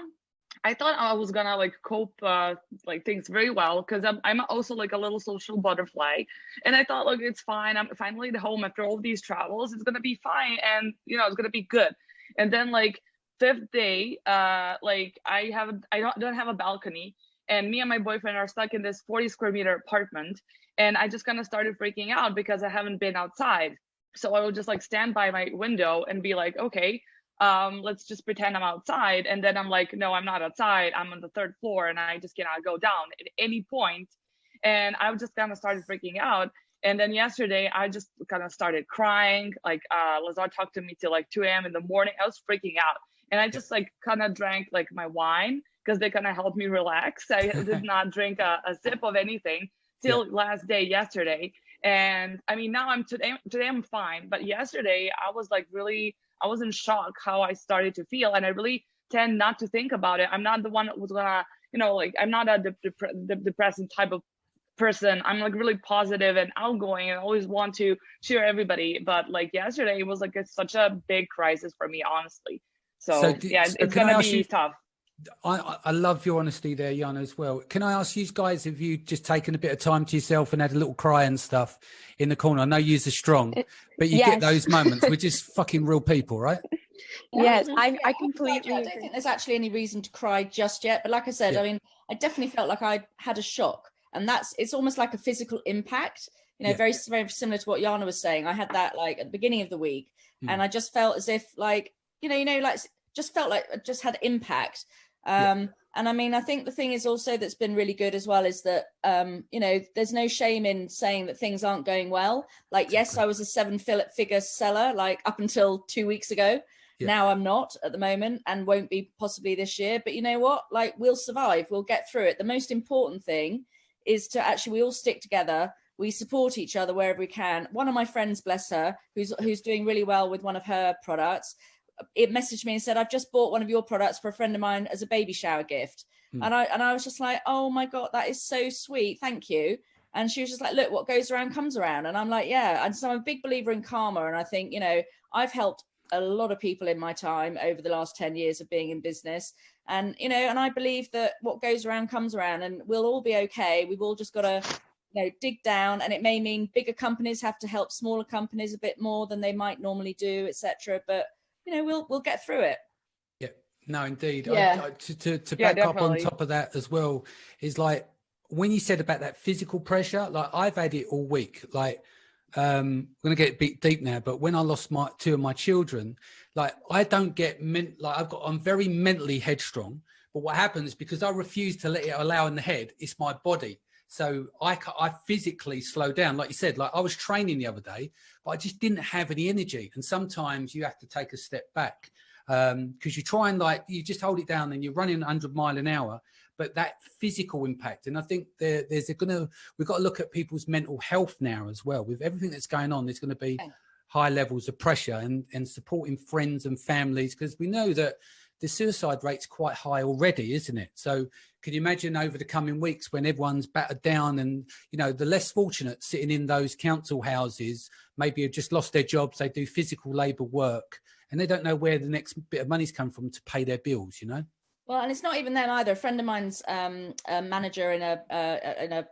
I thought I was gonna like cope like things very well, because I'm also like a little social butterfly, and I thought, look, it's fine. I'm finally at home after all these travels. It's gonna be fine, and you know it's gonna be good. And then like 5th day, like I don't have a balcony, and me and my boyfriend are stuck in this 40 square meter apartment. And I just kind of started freaking out because I haven't been outside. So I would just like stand by my window and be like, okay, let's just pretend I'm outside. And then I'm like, no, I'm not outside. I'm on the 3rd floor and I just cannot go down at any point. And I just kind of started freaking out. And then yesterday I just kind of started crying. Like Lazar talked to me till like 2 a.m. in the morning. I was freaking out. And I just like kind of drank like my wine because they kind of helped me relax. I did not drink a sip of anything till last day yesterday. And I mean, now today I'm fine, but yesterday I was like I was in shock how I started to feel, and I really tend not to think about it. I'm not the one that was gonna, you know, like I'm not a depressing type of person. I'm like really positive and outgoing and always want to cheer everybody, but like yesterday it was like such a big crisis for me, honestly. So it's gonna be tough. I love your honesty there, Jana, as well. Can I ask you guys, have you just taken a bit of time to yourself and had a little cry and stuff in the corner? I know you're strong, but you get those moments. We're just fucking real people, right? Yes, I completely I don't think there's actually any reason to cry just yet. But like I said, I mean, I definitely felt like I had a shock, and it's almost like a physical impact. You know, very, very similar to what Jana was saying. I had that like at the beginning of the week, and I just felt as if like, you know, like just felt like I just had impact. And I mean, I think the thing is also that's been really good as well is that, you know, there's no shame in saying that things aren't going well. Like, yes, I was a 7-figure seller, like up until 2 weeks ago. Now I'm not at the moment and won't be possibly this year. But you know what? Like, we'll survive. We'll get through it. The most important thing is to actually, we all stick together. We support each other wherever we can. One of my friends, bless her, who's doing really well with one of her products, it messaged me and said, I've just bought one of your products for a friend of mine as a baby shower gift. And I was just like, oh my God, that is so sweet. Thank you. And she was just like, look, what goes around comes around. And I'm like, yeah. And so I'm a big believer in karma. And I think, you know, I've helped a lot of people in my time over the last 10 years of being in business. And, you know, and I believe that what goes around comes around, and we'll all be okay. We've all just got to, you know, dig down. And it may mean bigger companies have to help smaller companies a bit more than they might normally do, etc. But you know, we'll get through it. Yeah, no, indeed. Yeah. To back up on top of that as well is like when you said about that physical pressure, like I've had it all week. Like I'm going to get a bit deep now, but when I lost two of my children, like I don't get I'm very mentally headstrong. But what happens, because I refuse to let it allow in the head, it's my body. So I physically slow down. Like you said, like I was training the other day, but I just didn't have any energy. And sometimes you have to take a step back because you try and you just hold it down and you're running 100 miles an hour. But that physical impact, and I think we've got to look at people's mental health now as well. With everything that's going on, there's going to be high levels of pressure and supporting friends and families, because we know that the suicide rate's quite high already, isn't it? So can you imagine over the coming weeks when everyone's battered down and, the less fortunate sitting in those council houses, maybe have just lost their jobs, they do physical labour work, and they don't know where the next bit of money's come from to pay their bills, Well, and it's not even then either. A friend of mine's a manager in a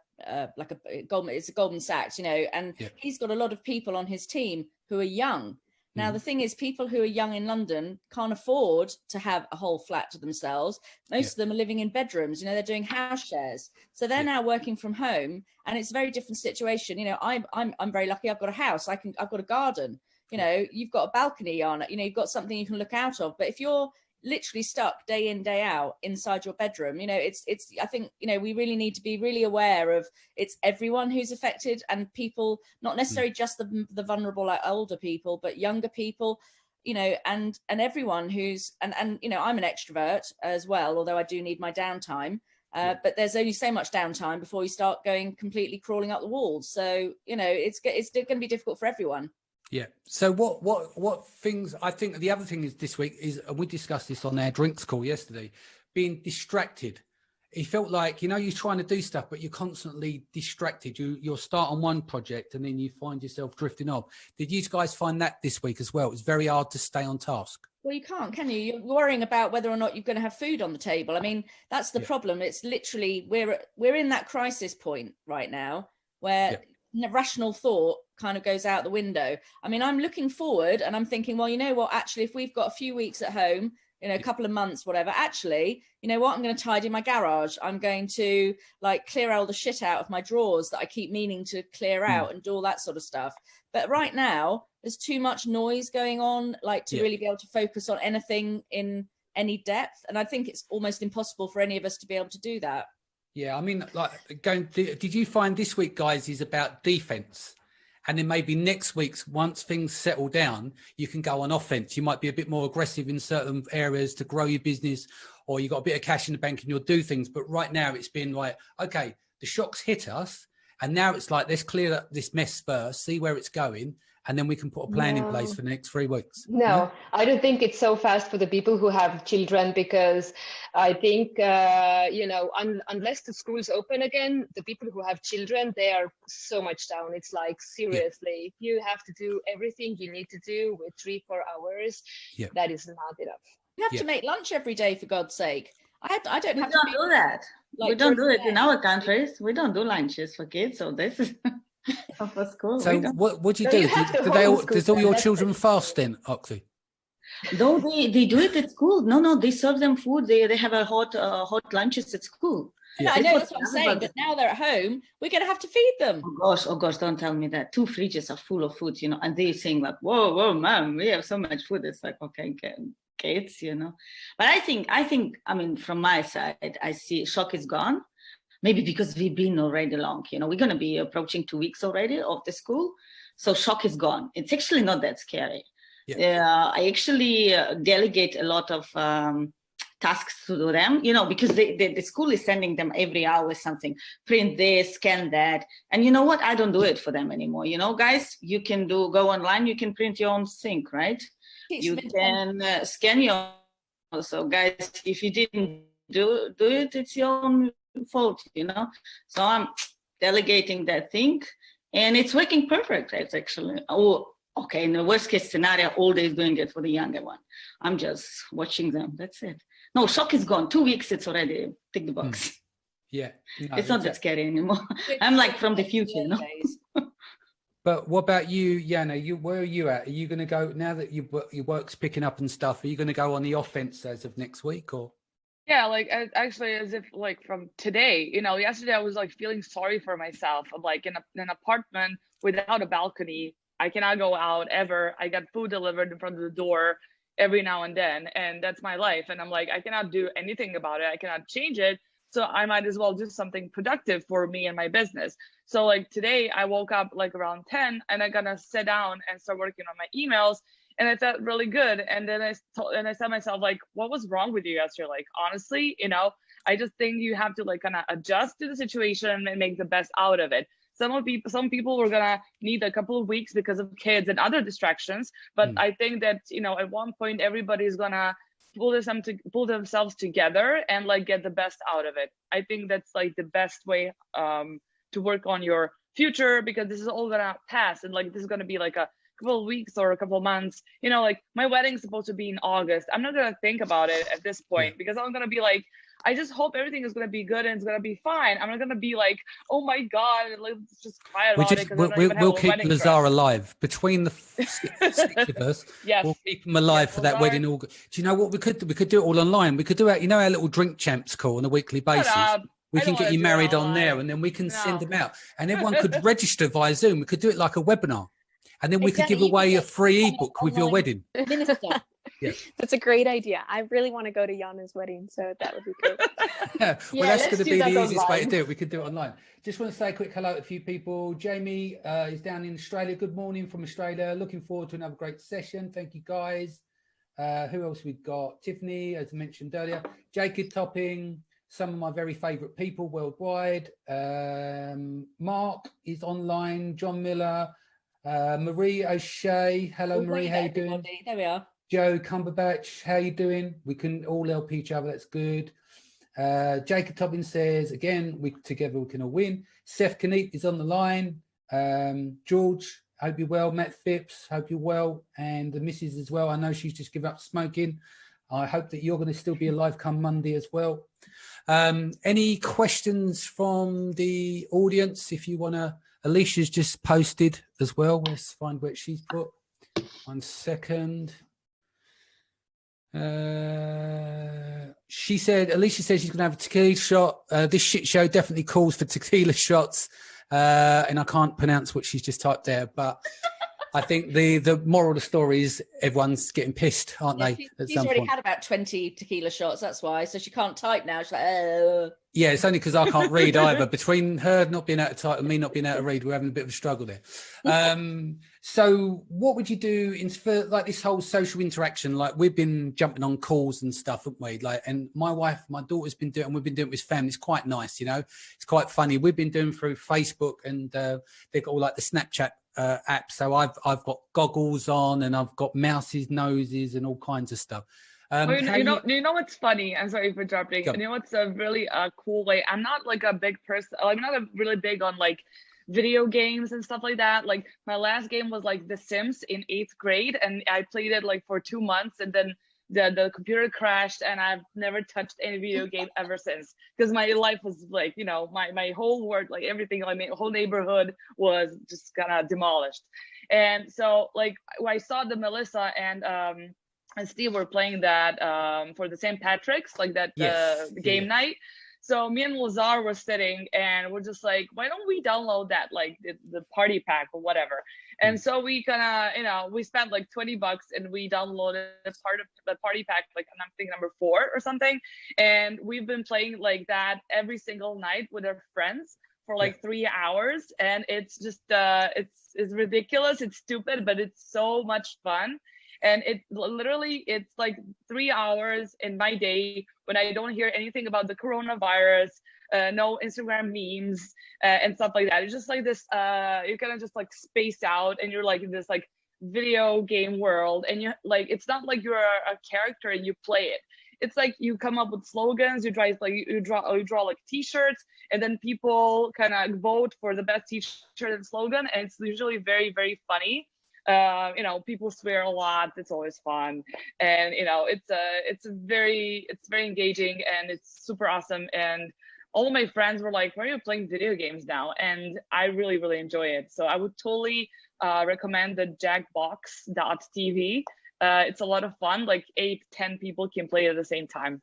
Goldman Sachs, and he's got a lot of people on his team who are young. Now, the thing is, people who are young in London can't afford to have a whole flat to themselves. Most of them are living in bedrooms, they're doing house shares. So they're now working from home, and it's a very different situation. I'm very lucky. I've got a house. I've got a garden. You've got a balcony on it. You've got something you can look out of. But if you're literally stuck day in, day out inside your bedroom, I think we really need to be really aware of it's everyone who's affected, and people, not necessarily just the vulnerable, like older people, but younger people, and everyone who's and I'm an extrovert as well, although I do need my downtime. But there's only so much downtime before you start going completely crawling up the walls. So it's going to be difficult for everyone. Yeah. So what things, I think the other thing is this week is, and we discussed this on our drinks call yesterday, being distracted. It felt like, you're trying to do stuff, but you're constantly distracted. You'll start on one project and then you find yourself drifting off. Did you guys find that this week as well? It's very hard to stay on task. Well, you can't, can you? You're worrying about whether or not you're going to have food on the table. I mean, that's the problem. It's literally, we're in that crisis point right now where rational thought kind of goes out the window. I mean, I'm looking forward and I'm thinking, well, you know what, actually, if we've got a few weeks at home, a couple of months, whatever, actually, you know what, I'm going to tidy my garage. I'm going to clear all the shit out of my drawers that I keep meaning to clear out and do all that sort of stuff. But right now, there's too much noise going on, to really be able to focus on anything in any depth. And I think it's almost impossible for any of us to be able to do that. Yeah, I mean, did you find this week, guys, is about defense? And then maybe next week's, once things settle down, you can go on offense. You might be a bit more aggressive in certain areas to grow your business, or you got a bit of cash in the bank and you'll do things. But right now it's been okay, the shocks hit us. And now it's let's clear up this mess first, see where it's going. And then we can put a plan in place for the next 3 weeks. No, I don't think it's so fast for the people who have children, because I think, unless the schools open again, the people who have children, they are so much down. It's seriously, you have to do everything you need to do with 3-4 hours. Yeah. That is not enough. You have to make lunch every day, for God's sake. I don't have to do that. We don't do it in our countries. We don't do lunches for kids. So this is... for school. So what do you do? Does all your children fast then, Oxy? No, they do it at school. No, they serve them food. They have a hot lunches at school. Yeah, I know, that's what I'm saying. But now they're at home, we're going to have to feed them. Oh gosh, don't tell me that. 2 fridges are full of food, and they're saying whoa, mom, we have so much food. It's okay, kids, But I think, from my side, I see shock is gone. Maybe because we've been already long, we're going to be approaching 2 weeks already of the school. So shock is gone. It's actually not that scary. Yeah. I actually delegate a lot of tasks to them, because the school is sending them every hour something, print this, scan that. And you know what? I don't do it for them anymore. Guys, you can go online, you can print your own thing, right? You can scan your own. So guys, if you didn't do it, it's your own fault, So I'm delegating that thing, and it's working perfect. It's actually, in the worst case scenario, all day doing it for the younger one. I'm just watching them. That's it. No, shock is gone. 2 weeks, it's already tick the box. Yeah, it's not that scary anymore. I'm from the future, But what about you, Yana? Where are you at? Are you going to go now that your work's picking up and stuff? Are you going to go on the offense as of next week, or? Yeah, actually, as if from today, yesterday I was feeling sorry for myself. I'm in an apartment without a balcony. I cannot go out ever. I got food delivered in front of the door every now and then, and that's my life. And I'm I cannot do anything about it. I cannot change it. So I might as well do something productive for me and my business. So like today I woke up like around 10 and I'm gonna sit down and start working on my emails. And I felt really good. And then I said myself, like, what was wrong with you yesterday? Like, honestly, I just think you have to like kind of adjust to the situation and make the best out of it. Some people were gonna need a couple of weeks because of kids and other distractions. But I think that, at one point everybody's gonna pull themselves together and like get the best out of it. I think that's like the best way to work on your future, because this is all gonna pass, and like this is gonna be like a couple of weeks or a couple of months. Like my wedding's supposed to be in August. I'm not gonna think about it at this point because I'm gonna be like, I just hope everything is gonna be good and it's gonna be fine. I'm not gonna be like, oh my god, let's just cry about it. We'll keep Lazar alive between the six of us. Yes. We'll keep him alive for that wedding. Do you know what we could do? We could do it all online. We could do it. Our little drink champs call on a weekly basis. We can get you married on there, and then we can send them out, and everyone could register via Zoom. We could do it like a webinar, and then we could give away a free ebook with your wedding. Minister. Yeah. That's a great idea. I really want to go to Jana's wedding, so that would be great. Well, that's going to be the easiest way to do it. We could do it online. Just want to say a quick hello to a few people. Jamie is down in Australia. Good morning from Australia. Looking forward to another great session. Thank you, guys. Who else we got? Tiffany, as I mentioned earlier. Jacob Topping, some of my very favourite people worldwide. Mark is online. John Miller. Marie O'Shea. Hello, Marie. How you doing? There we are. Joe Cumberbatch, how you doing? We can all help each other. That's good. Jacob Tobbin says, again, together we can all win. Seth Kneep is on the line. George, hope you're well. Matt Phipps, hope you're well. And the missus as well. I know she's just given up smoking. I hope that you're going to still be alive come Monday as well. Any questions from the audience? If you want to, Alicia's just posted as well. Let's find where she's put. 1 second. Alicia says she's going to have a tequila shot. This shit show definitely calls for tequila shots. And I can't pronounce what she's just typed there, but I think the moral of the story is everyone's getting pissed, aren't they? She's already had about 20 tequila shots, that's why. So she can't type now. She's like, Yeah, it's only because I can't read either. Between her not being able to type and me not being able to read, we're having a bit of a struggle there. So what would you do for like this whole social interaction? Like we've been jumping on calls and stuff, haven't we? Like, and my daughter's been doing, and we've been doing it with family. It's quite nice, It's quite funny. We've been doing through Facebook, and they've got all like the Snapchat app. So I've got goggles on, and I've got mouses, noses, and all kinds of stuff. You know what's funny? I'm sorry for interrupting. You know what's a really cool way? I'm not like a big person. I'm not really big on like video games and stuff like that. Like my last game was like The Sims in 8th grade, and I played it like for 2 months, and then the computer crashed, and I've never touched any video game ever since, because my life was like, my whole world, like everything, like my whole neighborhood was just kind of demolished. And so like I saw the Melissa and Steve were playing that for the St. Patrick's, like that game night. So me and Lazar were sitting, and we're just like, why don't we download that, like the party pack or whatever? And so we kind of, we spent like $20 and we downloaded part of the party pack, like I'm thinking number 4 or something. And we've been playing like that every single night with our friends for like 3 hours. And it's just, it's ridiculous. It's stupid, but it's so much fun. And it's like 3 hours in my day when I don't hear anything about the coronavirus, no Instagram memes and stuff like that. It's just like this, you kind of just like spaced out, and you're like in this like video game world, and you like, it's not like you're a character and you play it. It's like you come up with slogans, you draw like t-shirts, and then people kind of vote for the best t-shirt and slogan, and it's usually very, very funny. People swear a lot. It's always fun, and it's very engaging, and it's super awesome. And all of my friends were like, "Why are you playing video games now?" And I really, really enjoy it. So I would totally recommend the Jackbox.tv. It's a lot of fun. Like 8-10 people can play at the same time.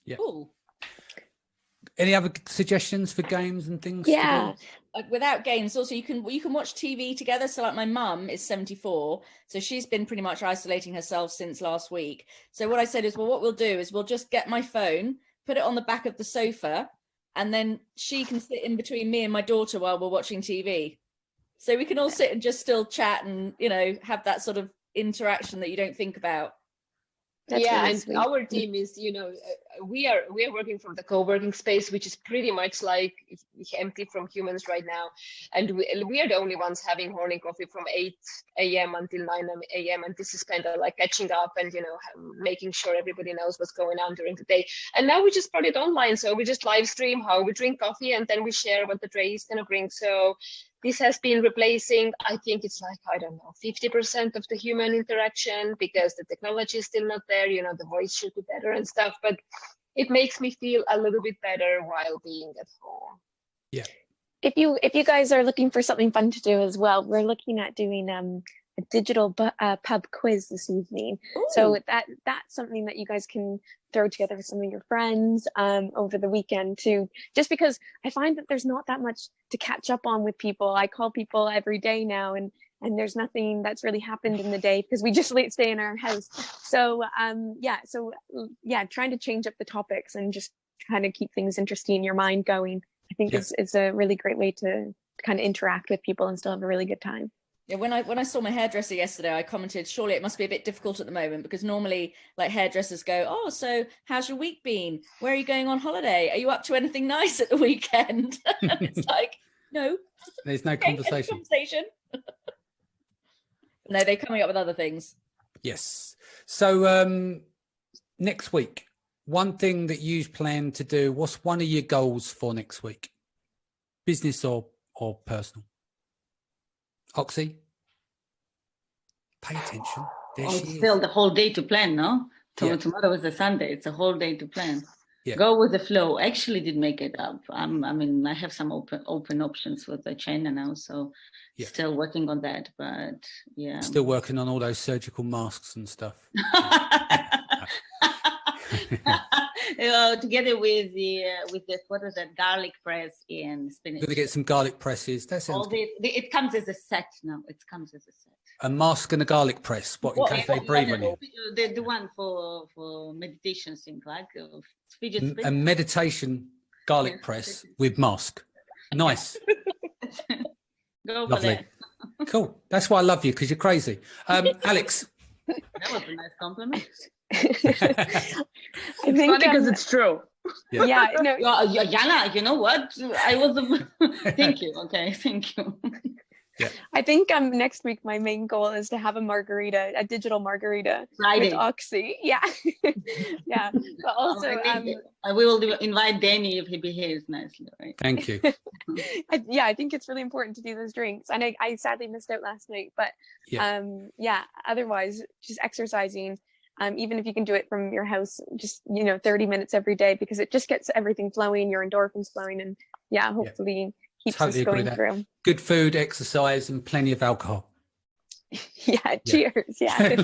Yeah. Cool. Any other suggestions for games and things? Yeah. Like without games, also you can watch TV together. So like my mum is 74, so she's been pretty much isolating herself since last week. So what I said is, well, what we'll do is we'll just get my phone, put it on the back of the sofa, and then she can sit in between me and my daughter while we're watching TV. So we can all sit and just still chat and, you know, have that sort of interaction that you don't think about. That's really and sweet. Our team is, you know, we are working from the co-working space, which is pretty much like empty from humans right now. And we are the only ones having morning coffee from 8 a.m. until 9 a.m. And this is kind of like catching up and, you know, making sure everybody knows what's going on during the day. And now we just brought it online. So we just live stream how we drink coffee, and then we share what the tray is going to bring. So this has been replacing, I think it's like, I don't know, 50% of the human interaction, because the technology is still not there. You know, the voice should be better and stuff, but it makes me feel a little bit better while being at home. Yeah. If you guys are looking for something fun to do as well, we're looking at doing a digital pub quiz this evening. Ooh. So that's something that you guys can throw together with some of your friends over the weekend too, just because I find that there's not that much to catch up on with people. I call people every day now, and there's nothing that's really happened in the day because we just stay in our house. So trying to change up the topics and just kind of keep things interesting in your mind going, I think is a really great way to kind of interact with people and still have a really good time. Yeah, when I saw my hairdresser yesterday, I commented, surely it must be a bit difficult at the moment, because normally like hairdressers go, oh, so how's your week been? Where are you going on holiday? Are you up to anything nice at the weekend? It's like, no. There's no conversation. No, they're coming up with other things. Yes. So next week, one thing that you plan to do, what's one of your goals for next week? Business or personal? Oxy, pay attention. There she is. Still the whole day to plan, no? Tomorrow is a Sunday. It's a whole day to plan. Yeah. Go with the flow. Actually, did make it up. I mean, I have some open options with the China now, so still working on that. But yeah, still working on all those surgical masks and stuff. Together with the what is that, garlic press and spinach. We're gonna get some garlic presses. That sounds good. It comes as a set now. It comes as a set. A mask and a garlic press. What, in case they breathe on you? The one for meditation things like fidget spinner. A meditation garlic press with mask. Nice. Go for that. Cool. That's why I love you, because you're crazy. Alex. That was a nice compliment. I think funny because it's true. Yeah. No. Jana, you know what? I was. Thank you. Okay. Thank you. Yeah. I think next week my main goal is to have a digital margarita Friday with Oxy. Yeah. Yeah. But also we will invite Danny if he behaves nicely, right? Thank you. I think it's really important to do those drinks. And I sadly missed out last night, but otherwise just exercising. Even if you can do it from your house, just 30 minutes every day, because it just gets everything flowing, your endorphins flowing, and hopefully keeps us going through. Good food, exercise, and plenty of alcohol. Cheers. Yeah.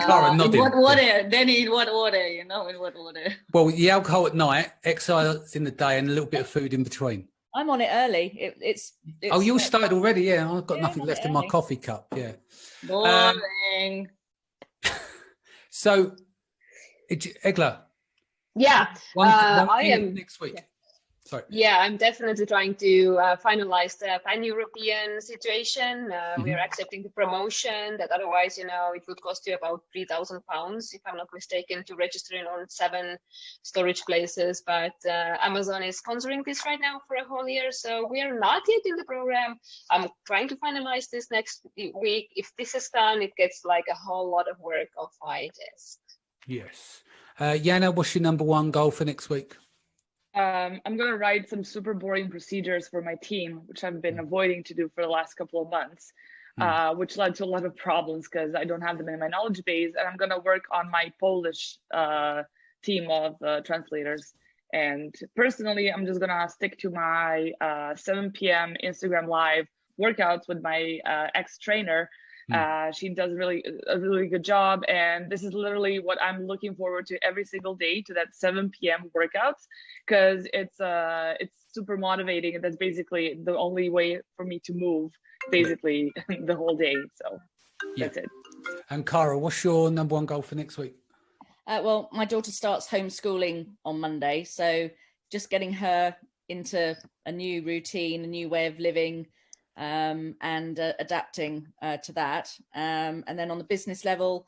What water? Danny, what water? In what water? Well, the alcohol at night, exercise in the day, and a little bit of food in between. I'm on it early. It's oh, you started already? Yeah, I've got nothing left in my coffee cup. Yeah. Boring. So, Egla. Yeah, I am next week. Sorry. Yeah, I'm definitely trying to finalize the pan-European situation. We are accepting the promotion that otherwise, it would cost you about £3,000, if I'm not mistaken, to register in on 7 storage places. But Amazon is sponsoring this right now for a whole year, so we are not yet in the program. I'm trying to finalize this next week. If this is done, it gets like a whole lot of work of my desk. Yes. Jana, what's your number one goal for next week? I'm going to write some super boring procedures for my team, which I've been avoiding to do for the last couple of months, which led to a lot of problems because I don't have them in my knowledge base. And I'm going to work on my Polish team of translators. And personally, I'm just going to stick to my 7 p.m. Instagram live workouts with my ex-trainer. She does a really good job, and this is literally what I'm looking forward to every single day, to that 7 p.m. workouts, because it's super motivating, and that's basically the only way for me to move basically the whole day. So that's it. And Cara, what's your number one goal for next week? Well, my daughter starts homeschooling on Monday, so just getting her into a new routine, a new way of living, and adapting to that. And then on the business level,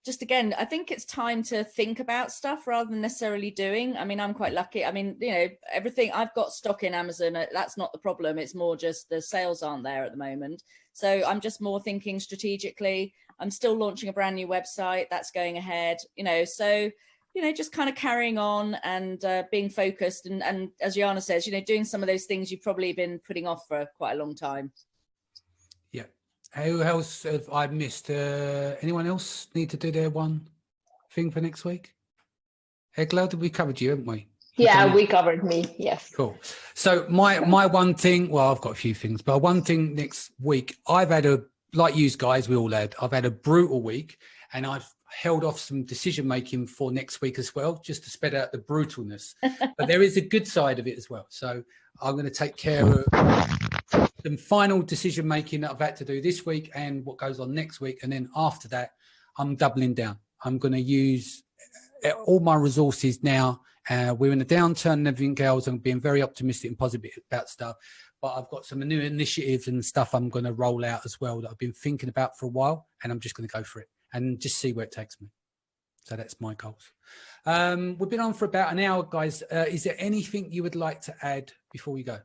just again, I think it's time to think about stuff rather than necessarily doing. I mean, I'm quite lucky. I mean, everything, I've got stock in Amazon. That's not the problem. It's more just the sales aren't there at the moment. So I'm just more thinking strategically. I'm still launching a brand new website that's going ahead, so, just kind of carrying on and being focused. And as Jana says, doing some of those things you've probably been putting off for quite a long time. Yeah. Who else have I missed? Anyone else need to do their one thing for next week? Egla, we covered you, haven't we? Yeah, we covered me. Yes. Cool. So my one thing, well, I've got a few things, but one thing next week, I've had like you guys, we all had, I've had a brutal week, and I've held off some decision making for next week as well, just to spread out the brutalness. But there is a good side of it as well. So I'm going to take care of some final decision making that I've had to do this week and what goes on next week. And then after that, I'm doubling down. I'm going to use all my resources now. We're in a downturn and everything else. I'm being very optimistic and positive about stuff. But I've got some new initiatives and stuff I'm going to roll out as well that I've been thinking about for a while, and I'm just going to go for it and just see where it takes me. So that's my goals. We've been on for about an hour, guys. Is there anything you would like to add before we go?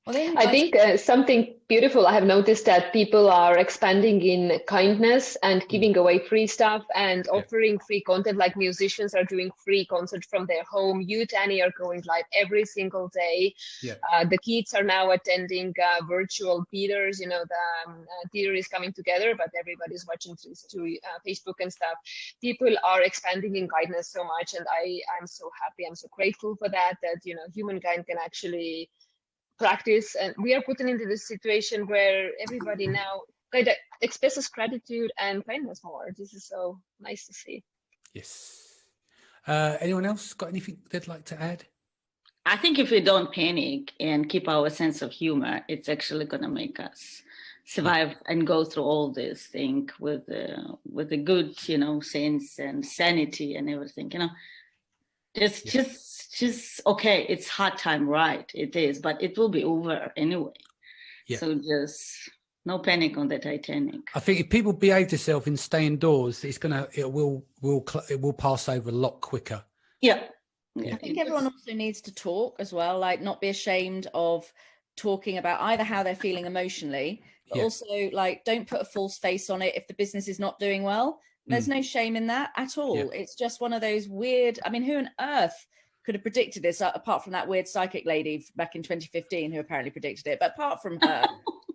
I think something beautiful, I have noticed that people are expanding in kindness and giving away free stuff and offering free content, like musicians are doing free concerts from their home. You, Danny, are going live every single day. Yeah. The kids are now attending virtual theaters. The theater is coming together, but everybody's watching through Facebook and stuff. People are expanding in kindness so much, and I'm so happy. I'm so grateful for that humankind can actually practice, and we are put into this situation where everybody now kind of expresses gratitude and kindness more. This is so nice to see. Yes. Anyone else got anything they'd like to add? I think if we don't panic and keep our sense of humor, it's actually going to make us survive and go through all this thing with a good, sense and sanity and everything. Just okay, it's hard time, right? It is, but it will be over anyway. Yeah. So just no panic on the Titanic. I think if people behave themselves and stay indoors, it will pass over a lot quicker. Yeah. I think everyone also needs to talk as well, like not be ashamed of talking about either how they're feeling emotionally, but also like don't put a false face on it if the business is not doing well. There's no shame in that at all. Yeah. It's just one of those weird, I mean, who on earth could have predicted this apart from that weird psychic lady back in 2015 who apparently predicted it? But apart from her.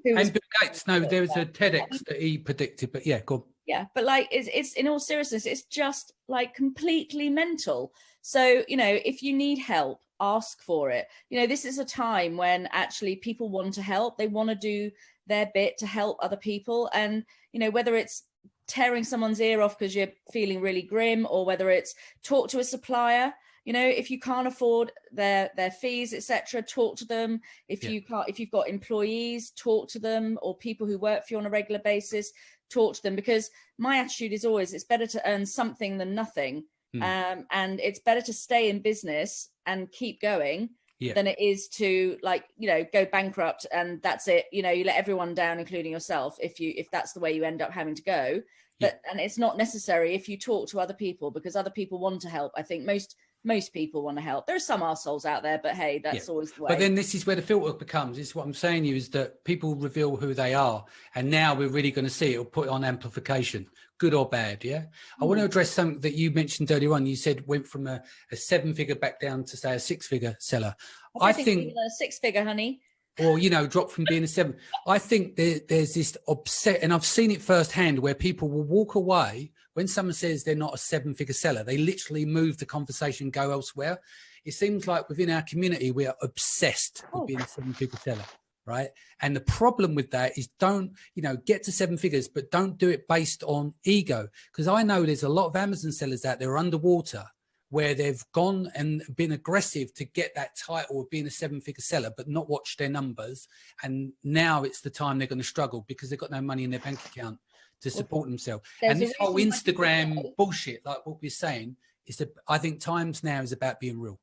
And Bill Gates, no, there was a TEDx that he predicted, but yeah, go on. Yeah, but like it's in all seriousness, it's just like completely mental. So, if you need help, ask for it. This is a time when actually people want to help. They want to do their bit to help other people. And, whether it's tearing someone's ear off because you're feeling really grim, or whether it's talk to a supplier, if you can't afford their fees, etc., talk to them. If you've got employees, talk to them, or people who work for you on a regular basis, talk to them. Because my attitude is always, it's better to earn something than nothing. And it's better to stay in business and keep going than it is to go bankrupt and that's it. You let everyone down, including yourself, if that's the way you end up having to go. And it's not necessary if you talk to other people, because other people want to help. I think most people want to help. There are some arseholes out there, but hey, that's always the way. But then this is where the filter becomes. This is what I'm saying to you, is that people reveal who they are. And now we're really going to see it. It'll put it on amplification, good or bad, yeah? I want to address something that you mentioned earlier on. You said went from a 7-figure back down to, say, a 6-figure seller. I think a 6-figure, honey. Or, drop from being a 7. I think there's this upset, and I've seen it firsthand, where people will walk away when someone says they're not a 7-figure seller. They literally move the conversation, go elsewhere. It seems like within our community, we are obsessed with being a 7-figure seller, right? And the problem with that is don't, get to 7 figures, but don't do it based on ego. Because I know there's a lot of Amazon sellers out there underwater where they've gone and been aggressive to get that title of being a 7-figure seller, but not watched their numbers. And now it's the time they're going to struggle because they've got no money in their bank account to support themselves. And this whole Instagram bullshit, like what we're saying, is that I think times now is about being real.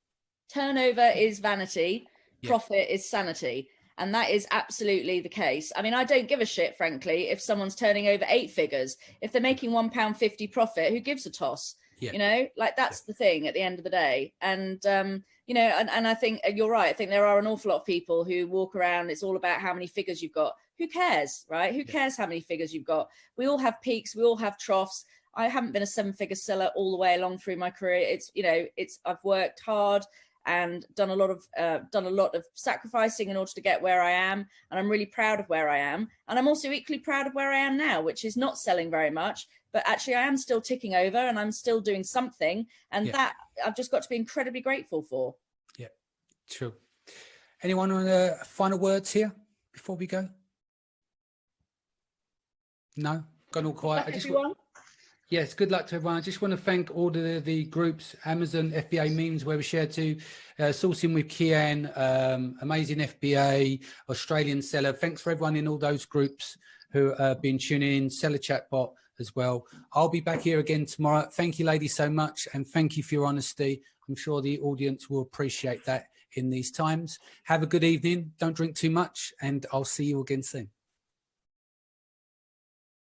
Turnover is vanity, profit is sanity. And that is absolutely the case. I mean, I don't give a shit, frankly, if someone's turning over 8 figures. If they're making £1.50 profit, who gives a toss? You know, like that's the thing at the end of the day. And, you know, and I think you're right. I think there are an awful lot of people who walk around. It's all about how many figures you've got. Who cares, right? Who cares how many figures you've got? We all have peaks. We all have troughs. I haven't been a 7-figure seller all the way along through my career. It's, you know, I've worked hard and done a lot of sacrificing in order to get where I am, and I'm really proud of where I am. And I'm also equally proud of where I am now, which is not selling very much, but actually I am still ticking over and I'm still doing something, and that I've just got to be incredibly grateful for. Yeah, true. Anyone on final words here before we go? No, gone all quiet. Everyone. Yes, good luck to everyone. I just want to thank all the groups, Amazon, FBA Memes, where we share to, Sourcing with Kian, Amazing FBA, Australian Seller. Thanks for everyone in all those groups who have been tuning in, Seller Chatbot as well. I'll be back here again tomorrow. Thank you, ladies, so much. And thank you for your honesty. I'm sure the audience will appreciate that in these times. Have a good evening. Don't drink too much. And I'll see you again soon.